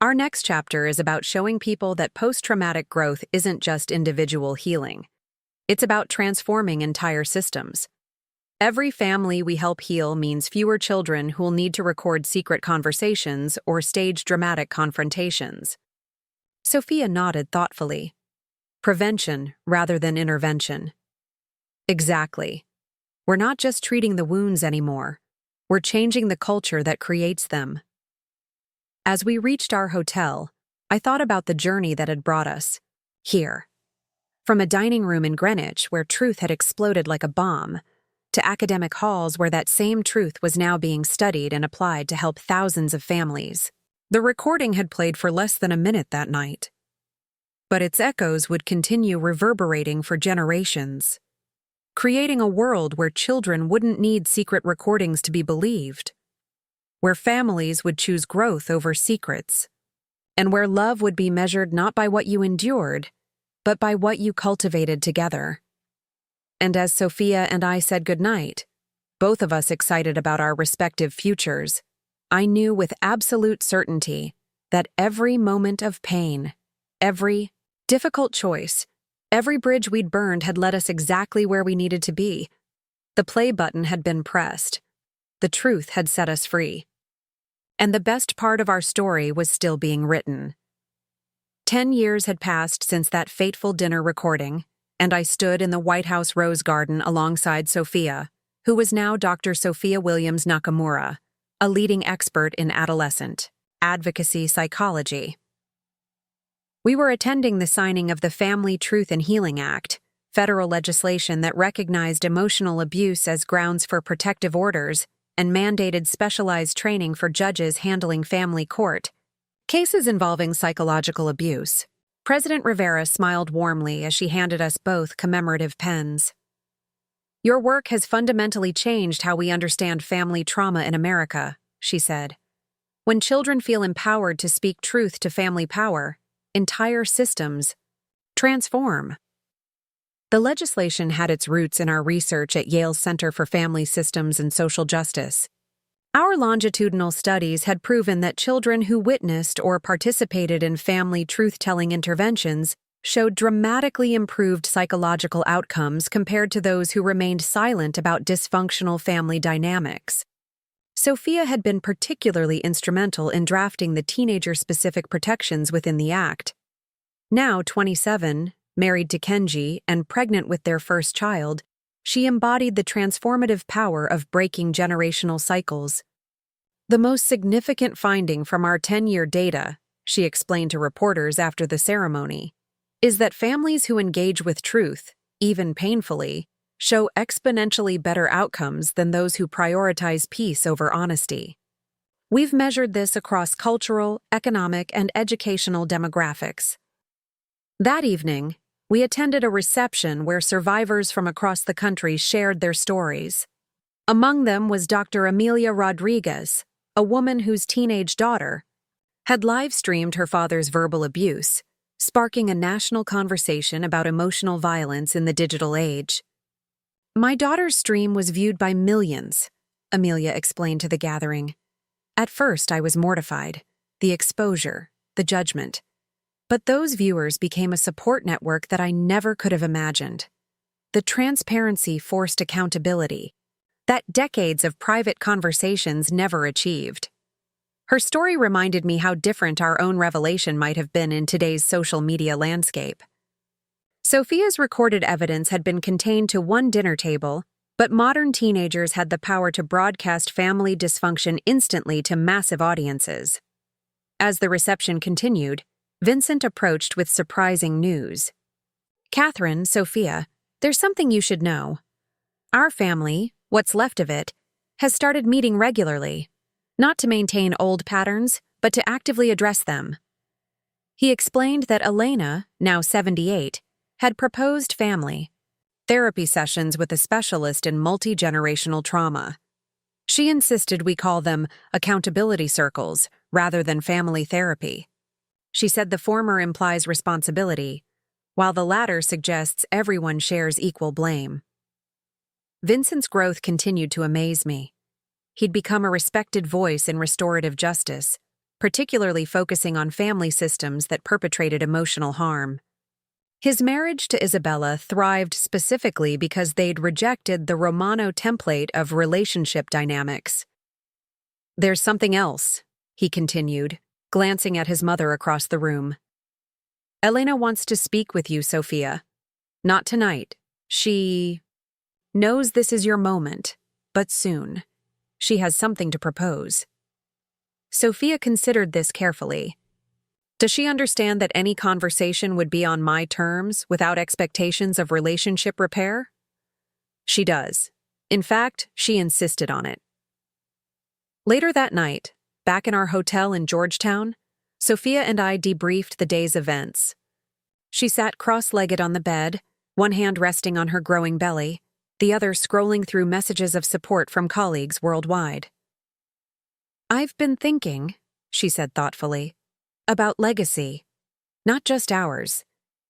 S1: "our next chapter is about showing people that post-traumatic growth isn't just individual healing. It's about transforming entire systems. Every family we help heal means fewer children who'll need to record secret conversations or stage dramatic confrontations." Sophia nodded thoughtfully. "Prevention rather than intervention." Exactly. We're not just treating the wounds anymore. We're changing the culture that creates them. As we reached our hotel, I thought about the journey that had brought us here. From a dining room in Greenwich where truth had exploded like a bomb, to academic halls where that same truth was now being studied and applied to help thousands of families. The recording had played for less than a minute that night, but its echoes would continue reverberating for generations, creating a world where children wouldn't need secret recordings to be believed, where families would choose growth over secrets, and where love would be measured not by what you endured, but by what you cultivated together. And as Sophia and I said goodnight, both of us excited about our respective futures, I knew with absolute certainty that every moment of pain, every difficult choice, every bridge we'd burned had led us exactly where we needed to be. The play button had been pressed. The truth had set us free. And the best part of our story was still being written. 10 years had passed since that fateful dinner recording, and I stood in the White House Rose Garden alongside Sophia, who was now Dr. Sophia Williams Nakamura, a leading expert in adolescent advocacy psychology. We were attending the signing of the Family Truth and Healing Act, federal legislation that recognized emotional abuse as grounds for protective orders and mandated specialized training for judges handling family court cases involving psychological abuse. President Rivera smiled warmly as she handed us both commemorative pens. "Your work has fundamentally changed how we understand family trauma in America," she said. "When children feel empowered to speak truth to family power, entire systems transform." The legislation had its roots in our research at Yale's Center for Family Systems and Social Justice. Our longitudinal studies had proven that children who witnessed or participated in family truth-telling interventions showed dramatically improved psychological outcomes compared to those who remained silent about dysfunctional family dynamics. Sophia had been particularly instrumental in drafting the teenager-specific protections within the Act. Now 27, married to Kenji, and pregnant with their first child, she embodied the transformative power of breaking generational cycles. "The most significant finding from our 10-year data," she explained to reporters after the ceremony, "is that families who engage with truth, even painfully, show exponentially better outcomes than those who prioritize peace over honesty. We've measured this across cultural, economic, and educational demographics." That evening, we attended a reception where survivors from across the country shared their stories. Among them was Dr. Amelia Rodriguez, a woman whose teenage daughter had live-streamed her father's verbal abuse, sparking a national conversation about emotional violence in the digital age. "My daughter's stream was viewed by millions," Amelia explained to the gathering. "At first, I was mortified. The exposure, the judgment. But those viewers became a support network that I never could have imagined. The transparency forced accountability that decades of private conversations never achieved." Her story reminded me how different our own revelation might have been in today's social media landscape. Sophia's recorded evidence had been contained to one dinner table, but modern teenagers had the power to broadcast family dysfunction instantly to massive audiences. As the reception continued, Vincent approached with surprising news. "Catherine, Sophia, there's something you should know. Our family, what's left of it, has started meeting regularly, not to maintain old patterns, but to actively address them." He explained that Elena, now 78, had proposed family therapy sessions with a specialist in multi-generational trauma. She insisted we call them accountability circles rather than family therapy. She said the former implies responsibility, while the latter suggests everyone shares equal blame. Vincent's growth continued to amaze me. He'd become a respected voice in restorative justice, particularly focusing on family systems that perpetrated emotional harm. His marriage to Isabella thrived specifically because they'd rejected the Romano template of relationship dynamics. "There's something else," he continued, glancing at his mother across the room. "Elena wants to speak with you, Sophia. Not tonight. She knows this is your moment, but soon. She has something to propose." Sophia considered this carefully. Does she understand that any conversation would be on my terms without expectations of relationship repair? She does. In fact, she insisted on it. Later that night, back in our hotel in Georgetown, Sophia and I debriefed the day's events. She sat cross-legged on the bed, one hand resting on her growing belly, the other scrolling through messages of support from colleagues worldwide. "I've been thinking," she said thoughtfully, "about legacy. Not just ours,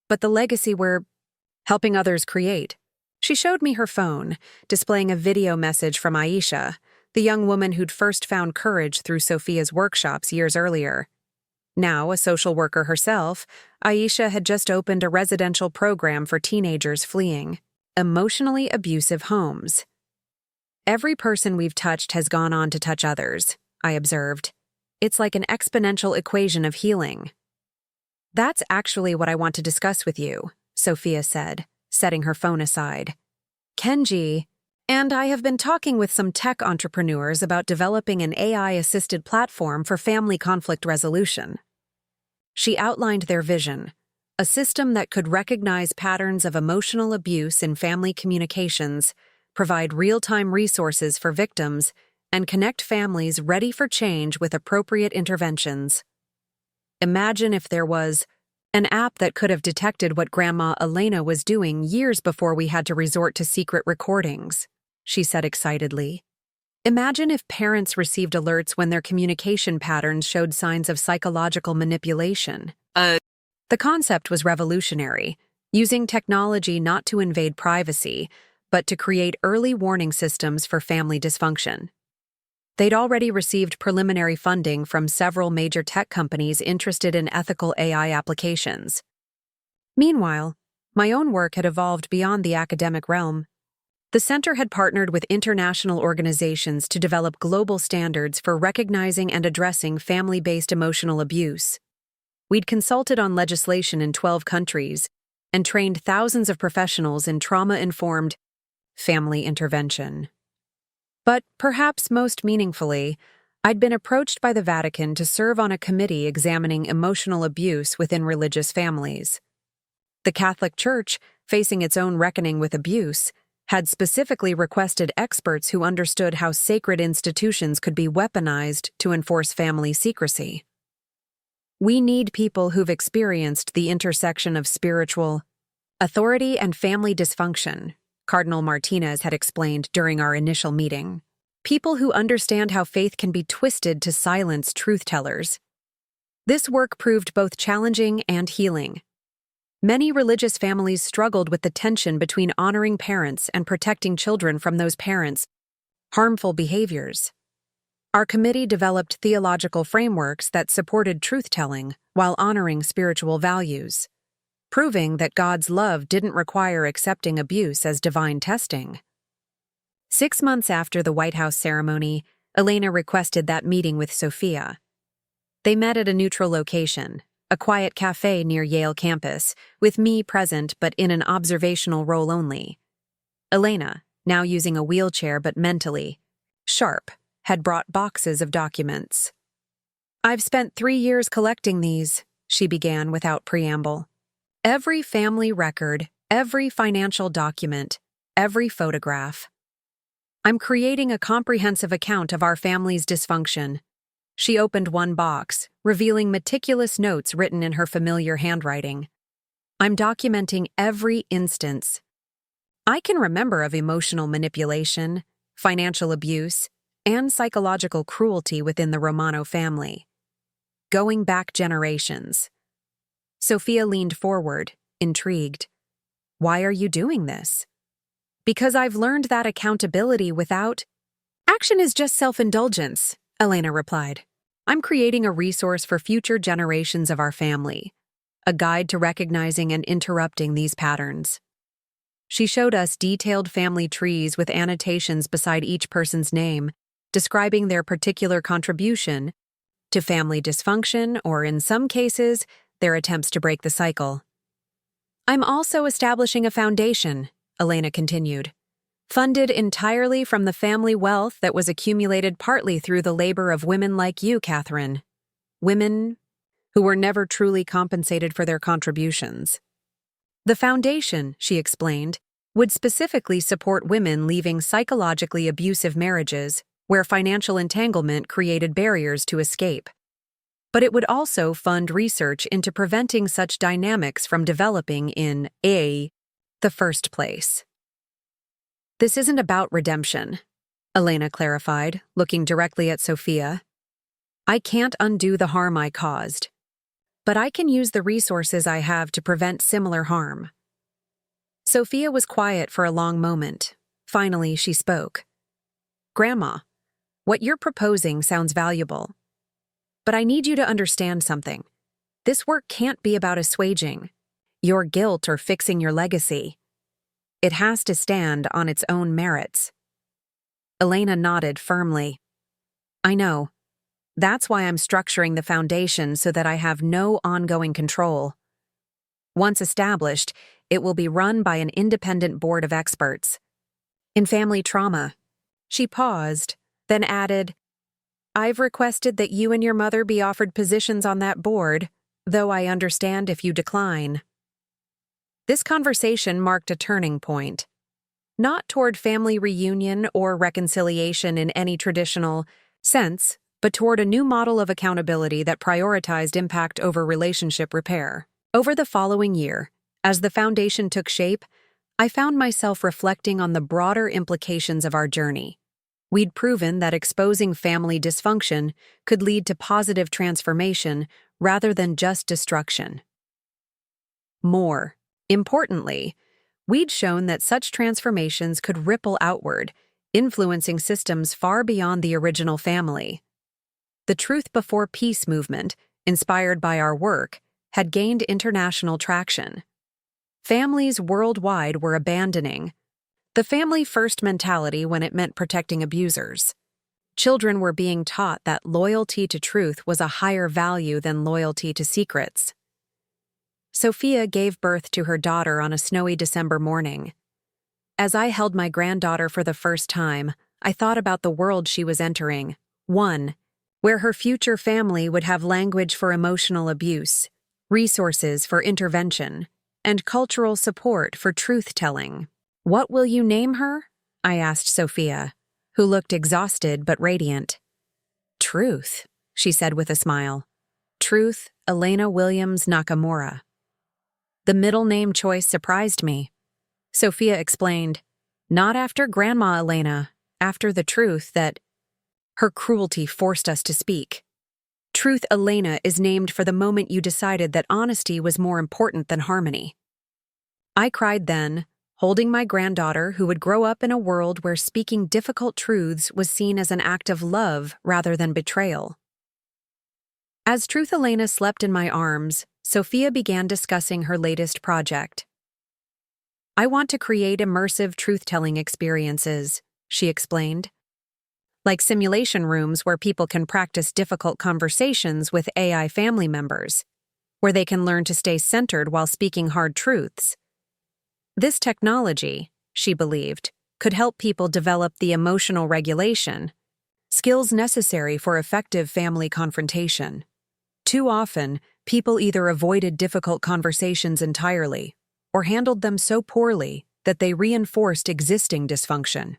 S1: but the legacy we're helping others create." She showed me her phone, displaying a video message from Aisha, the young woman who'd first found courage through Sophia's workshops years earlier. Now a social worker herself, Aisha had just opened a residential program for teenagers fleeing emotionally abusive homes. "Every person we've touched has gone on to touch others," I observed. "It's like an exponential equation of healing." "That's actually what I want to discuss with you," Sophia said, setting her phone aside. "Kenji and I have been talking with some tech entrepreneurs about developing an AI-assisted platform for family conflict resolution." She outlined their vision, a system that could recognize patterns of emotional abuse in family communications, provide real-time resources for victims, and connect families ready for change with appropriate interventions. "Imagine if there was an app that could have detected what Grandma Elena was doing years before we had to resort to secret recordings," she said excitedly. "Imagine if parents received alerts when their communication patterns showed signs of psychological manipulation." The concept was revolutionary, using technology not to invade privacy, but to create early warning systems for family dysfunction. They'd already received preliminary funding from several major tech companies interested in ethical AI applications. Meanwhile, my own work had evolved beyond the academic realm. The center had partnered with international organizations to develop global standards for recognizing and addressing family-based emotional abuse. We'd consulted on legislation in 12 countries and trained thousands of professionals in trauma-informed family intervention. But perhaps most meaningfully, I'd been approached by the Vatican to serve on a committee examining emotional abuse within religious families. The Catholic Church, facing its own reckoning with abuse, had specifically requested experts who understood how sacred institutions could be weaponized to enforce family secrecy. "We need people who've experienced the intersection of spiritual authority and family dysfunction," Cardinal Martinez had explained during our initial meeting. "People who understand how faith can be twisted to silence truth-tellers." This work proved both challenging and healing. Many religious families struggled with the tension between honoring parents and protecting children from those parents' harmful behaviors. Our committee developed theological frameworks that supported truth-telling while honoring spiritual values, proving that God's love didn't require accepting abuse as divine testing. 6 months after the White House ceremony, Elena requested that meeting with Sophia. They met at a neutral location, a quiet cafe near Yale campus, with me present but in an observational role only. Elena, now using a wheelchair but mentally sharp, had brought boxes of documents. "I've spent 3 years collecting these," she began without preamble. "Every family record, every financial document, every photograph. I'm creating a comprehensive account of our family's dysfunction." She opened one box, revealing meticulous notes written in her familiar handwriting. "I'm documenting every instance I can remember of emotional manipulation, financial abuse, and psychological cruelty within the Romano family. Going back generations." Sophia leaned forward, intrigued. "Why are you doing this?" "Because I've learned that accountability without action is just self-indulgence," Elena replied. "I'm creating a resource for future generations of our family, a guide to recognizing and interrupting these patterns." She showed us detailed family trees with annotations beside each person's name, describing their particular contribution to family dysfunction or, in some cases, their attempts to break the cycle. "I'm also establishing a foundation," Elena continued, "funded entirely from the family wealth that was accumulated partly through the labor of women like you, Catherine. Women who were never truly compensated for their contributions. The foundation, she explained, would specifically support women leaving psychologically abusive marriages where financial entanglement created barriers to escape. But it would also fund research into preventing such dynamics from developing in the first place. This isn't about redemption, Elena clarified, looking directly at Sophia. I can't undo the harm I caused, but I can use the resources I have to prevent similar harm. Sophia was quiet for a long moment. Finally, she spoke. Grandma, what you're proposing sounds valuable. But I need you to understand something. This work can't be about assuaging your guilt or fixing your legacy. It has to stand on its own merits. Elena nodded firmly. I know. That's why I'm structuring the foundation so that I have no ongoing control. Once established, it will be run by an independent board of experts. In family trauma, she paused, then added, I've requested that you and your mother be offered positions on that board, though I understand if you decline. This conversation marked a turning point. Not toward family reunion or reconciliation in any traditional sense, but toward a new model of accountability that prioritized impact over relationship repair. Over the following year, as the foundation took shape, I found myself reflecting on the broader implications of our journey. We'd proven that exposing family dysfunction could lead to positive transformation rather than just destruction. More importantly, we'd shown that such transformations could ripple outward, influencing systems far beyond the original family. The Truth Before Peace movement, inspired by our work, had gained international traction. Families worldwide were abandoning the family-first mentality when it meant protecting abusers. Children were being taught that loyalty to truth was a higher value than loyalty to secrets. Sophia gave birth to her daughter on a snowy December morning. As I held my granddaughter for the first time, I thought about the world she was entering, one where her future family would have language for emotional abuse, resources for intervention, and cultural support for truth-telling. What will you name her? I asked Sophia, who looked exhausted but radiant. Truth, she said with a smile. Truth, Elena Williams Nakamura. The middle name choice surprised me. Sophia explained, not after Grandma Elena, after the truth that her cruelty forced us to speak. Truth Elena is named for the moment you decided that honesty was more important than harmony. I cried then, holding my granddaughter who would grow up in a world where speaking difficult truths was seen as an act of love rather than betrayal. As Truth Elena slept in my arms, Sophia began discussing her latest project. I want to create immersive truth-telling experiences, she explained. Like simulation rooms where people can practice difficult conversations with AI family members, where they can learn to stay centered while speaking hard truths. This technology, she believed, could help people develop the emotional regulation, skills necessary for effective family confrontation. Too often, people either avoided difficult conversations entirely or handled them so poorly that they reinforced existing dysfunction.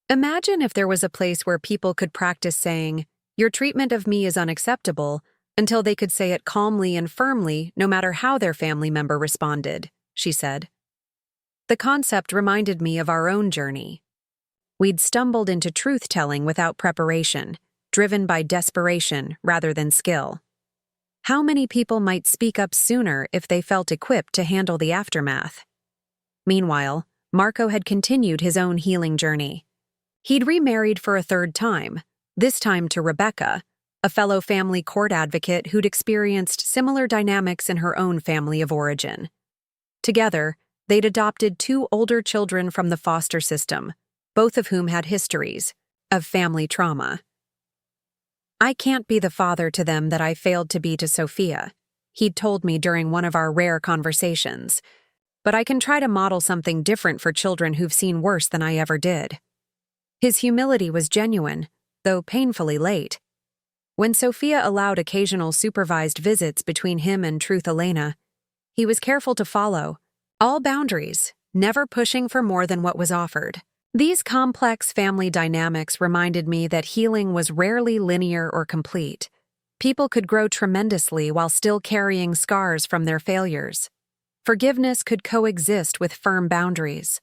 S1: Imagine if there was a place where people could practice saying, "Your treatment of me is unacceptable," until they could say it calmly and firmly no matter how their family member responded, she said. The concept reminded me of our own journey. We'd stumbled into truth-telling without preparation, driven by desperation rather than skill. How many people might speak up sooner if they felt equipped to handle the aftermath? Meanwhile, Marco had continued his own healing journey. He'd remarried for a third time, this time to Rebecca, a fellow family court advocate who'd experienced similar dynamics in her own family of origin. Together, they'd adopted 2 older children from the foster system, both of whom had histories of family trauma. I can't be the father to them that I failed to be to Sophia, he'd told me during one of our rare conversations, but I can try to model something different for children who've seen worse than I ever did. His humility was genuine, though painfully late. When Sophia allowed occasional supervised visits between him and Truth Elena, he was careful to follow all boundaries, never pushing for more than what was offered. These complex family dynamics reminded me that healing was rarely linear or complete. People could grow tremendously while still carrying scars from their failures. Forgiveness could coexist with firm boundaries.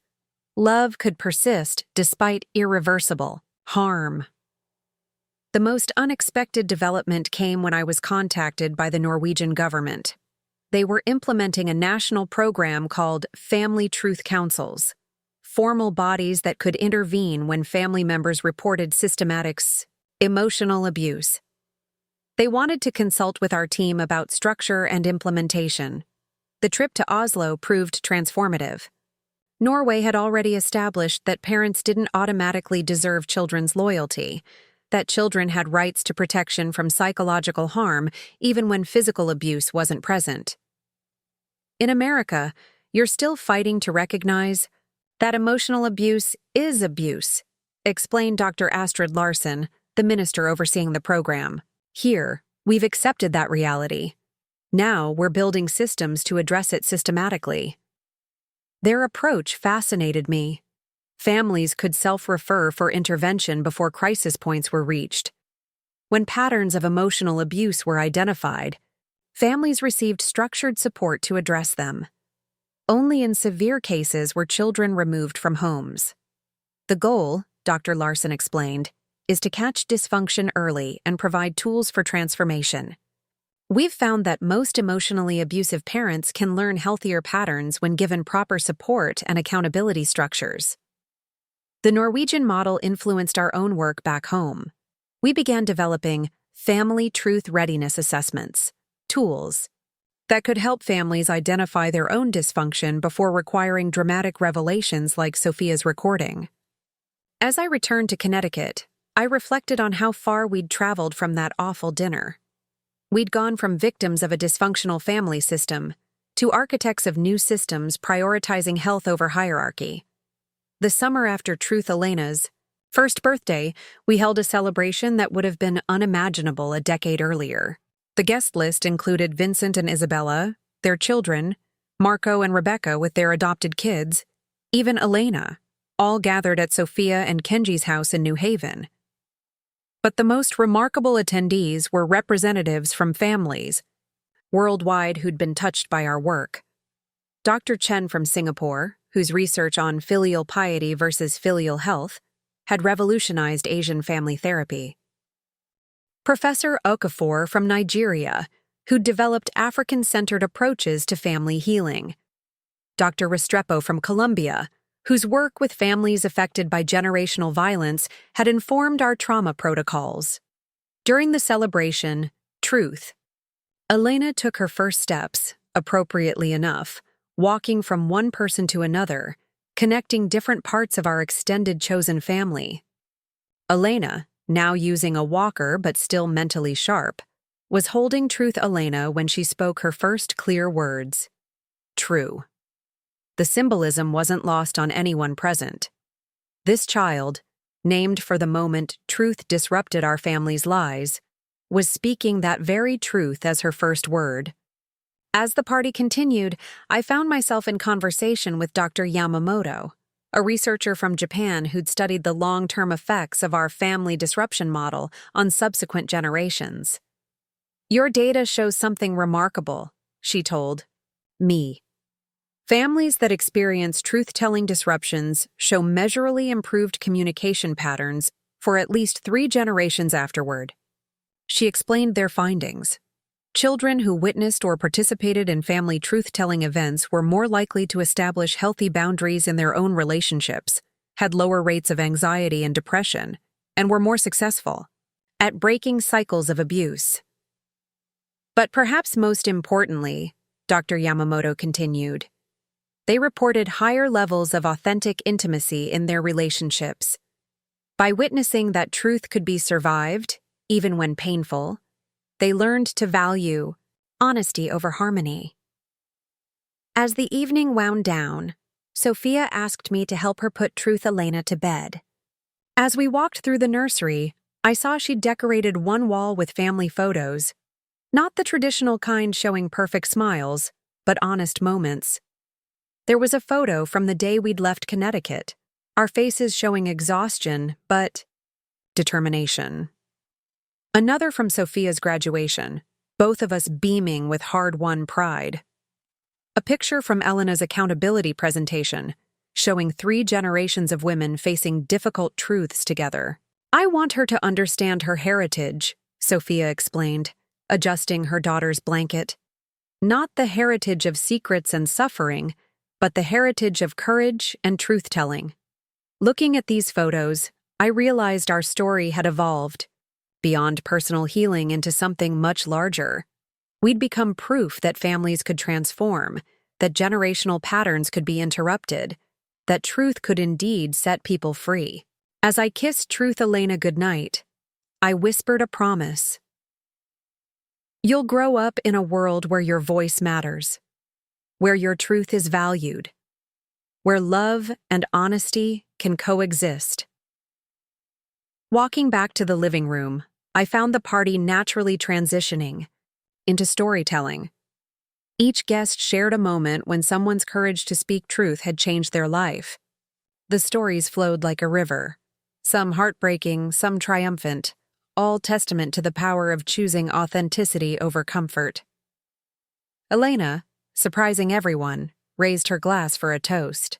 S1: Love could persist despite irreversible harm. The most unexpected development came when I was contacted by the Norwegian government. They were implementing a national program called Family Truth Councils, formal bodies that could intervene when family members reported systematic emotional abuse. They wanted to consult with our team about structure and implementation. The trip to Oslo proved transformative. Norway had already established that parents didn't automatically deserve children's loyalty, that children had rights to protection from psychological harm even when physical abuse wasn't present. In America, you're still fighting to recognize that emotional abuse is abuse, explained Dr. Astrid Larson, the minister overseeing the program. Here, we've accepted that reality. Now we're building systems to address it systematically. Their approach fascinated me. Families could self-refer for intervention before crisis points were reached. When patterns of emotional abuse were identified, families received structured support to address them. Only in severe cases were children removed from homes. The goal, Dr. Larson explained, is to catch dysfunction early and provide tools for transformation. We've found that most emotionally abusive parents can learn healthier patterns when given proper support and accountability structures. The Norwegian model influenced our own work back home. We began developing family truth readiness assessments, tools that could help families identify their own dysfunction before requiring dramatic revelations like Sophia's recording. As I returned to Connecticut, I reflected on how far we'd traveled from that awful dinner. We'd gone from victims of a dysfunctional family system to architects of new systems prioritizing health over hierarchy. The summer after Truth Elena's first birthday, we held a celebration that would have been unimaginable a decade earlier. The guest list included Vincent and Isabella, their children, Marco and Rebecca with their adopted kids, even Elena, all gathered at Sophia and Kenji's house in New Haven. But the most remarkable attendees were representatives from families worldwide who'd been touched by our work. Dr. Chen from Singapore, whose research on filial piety versus filial health had revolutionized Asian family therapy. Professor Okafor from Nigeria, who'd developed African-centered approaches to family healing. Dr. Restrepo from Colombia, whose work with families affected by generational violence had informed our trauma protocols. During the celebration, Truth, Elena took her first steps, appropriately enough, walking from one person to another, connecting different parts of our extended chosen family. Elena, now using a walker but still mentally sharp, was holding Truth Elena when she spoke her first clear words. True. The symbolism wasn't lost on anyone present. This child, named for the moment truth disrupted our family's lies, was speaking that very truth as her first word. As the party continued, I found myself in conversation with Dr. Yamamoto, a researcher from Japan who'd studied the long-term effects of our family disruption model on subsequent generations. Your data shows something remarkable, she told me. Families that experience truth-telling disruptions show measurably improved communication patterns for at least 3 generations afterward. She explained their findings. Children who witnessed or participated in family truth-telling events were more likely to establish healthy boundaries in their own relationships, had lower rates of anxiety and depression, and were more successful at breaking cycles of abuse. But perhaps most importantly, Dr. Yamamoto continued, they reported higher levels of authentic intimacy in their relationships. By witnessing that truth could be survived, even when painful, they learned to value honesty over harmony. As the evening wound down, Sophia asked me to help her put Truth Elena to bed. As we walked through the nursery, I saw she'd decorated one wall with family photos, not the traditional kind showing perfect smiles, but honest moments. There was a photo from the day we'd left Connecticut, our faces showing exhaustion, but determination. Another from Sophia's graduation, both of us beaming with hard-won pride. A picture from Elena's accountability presentation, showing 3 generations of women facing difficult truths together. I want her to understand her heritage, Sophia explained, adjusting her daughter's blanket. Not the heritage of secrets and suffering, but the heritage of courage and truth-telling. Looking at these photos, I realized our story had evolved, beyond personal healing into something much larger. We'd become proof that families could transform, that generational patterns could be interrupted, that truth could indeed set people free. As I kissed Truth Elena goodnight, I whispered a promise. You'll grow up in a world where your voice matters, where your truth is valued, where love and honesty can coexist. Walking back to the living room, I found the party naturally transitioning into storytelling. Each guest shared a moment when someone's courage to speak truth had changed their life. The stories flowed like a river, some heartbreaking, some triumphant, all testament to the power of choosing authenticity over comfort. Elena, surprising everyone, raised her glass for a toast.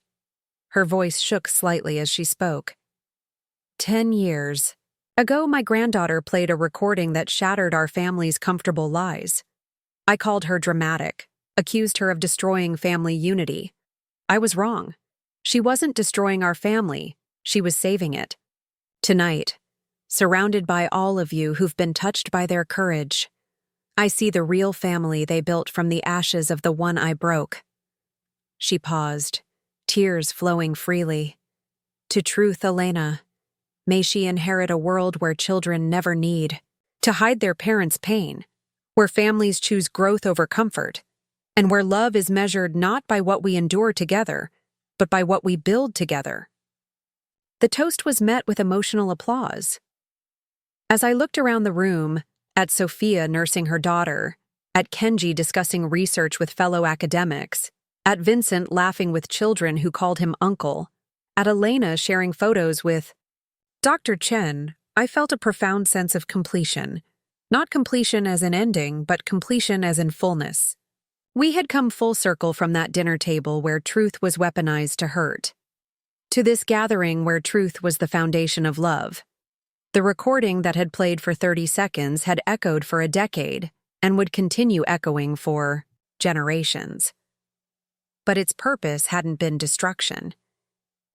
S1: Her voice shook slightly as she spoke. 10 years ago, my granddaughter played a recording that shattered our family's comfortable lies. I called her dramatic, accused her of destroying family unity. I was wrong. She wasn't destroying our family, she was saving it. Tonight, surrounded by all of you who've been touched by their courage, I see the real family they built from the ashes of the one I broke. She paused, tears flowing freely. To Truth Elena, may she inherit a world where children never need to hide their parents' pain, where families choose growth over comfort, and where love is measured not by what we endure together, but by what we build together. The toast was met with emotional applause. As I looked around the room, at Sophia nursing her daughter, at Kenji discussing research with fellow academics, at Vincent laughing with children who called him uncle, at Elena sharing photos with Dr. Chen, I felt a profound sense of completion. Not completion as an ending, but completion as in fullness. We had come full circle from that dinner table where truth was weaponized to hurt, to this gathering where truth was the foundation of love. The recording that had played for 30 seconds had echoed for a decade and would continue echoing for generations. But its purpose hadn't been destruction.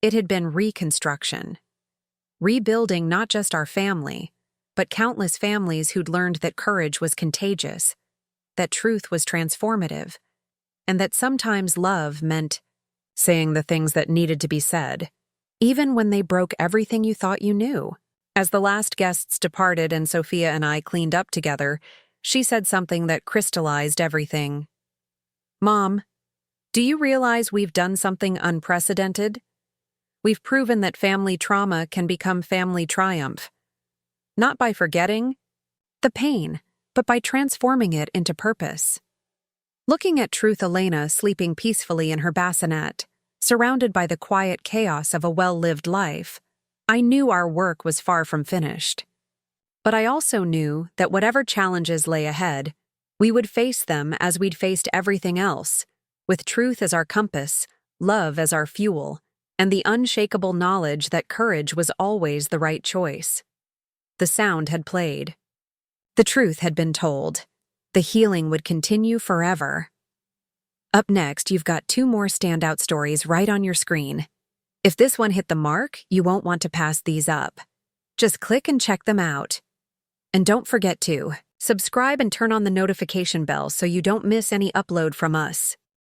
S1: It had been reconstruction. Rebuilding not just our family, but countless families who'd learned that courage was contagious, that truth was transformative, and that sometimes love meant saying the things that needed to be said, even when they broke everything you thought you knew. As the last guests departed and Sophia and I cleaned up together, she said something that crystallized everything. Mom, do you realize we've done something unprecedented? We've proven that family trauma can become family triumph. Not by forgetting the pain, but by transforming it into purpose. Looking at Truth Elena sleeping peacefully in her bassinet, surrounded by the quiet chaos of a well-lived life, I knew our work was far from finished. But I also knew that whatever challenges lay ahead, we would face them as we'd faced everything else, with truth as our compass, love as our fuel, and the unshakable knowledge that courage was always the right choice. The sound had played. The truth had been told. The healing would continue forever. Up next, you've got 2 more standout stories right on your screen. If this one hit the mark, you won't want to pass these up. Just click and check them out. And don't forget to subscribe and turn on the notification bell so you don't miss any upload from us.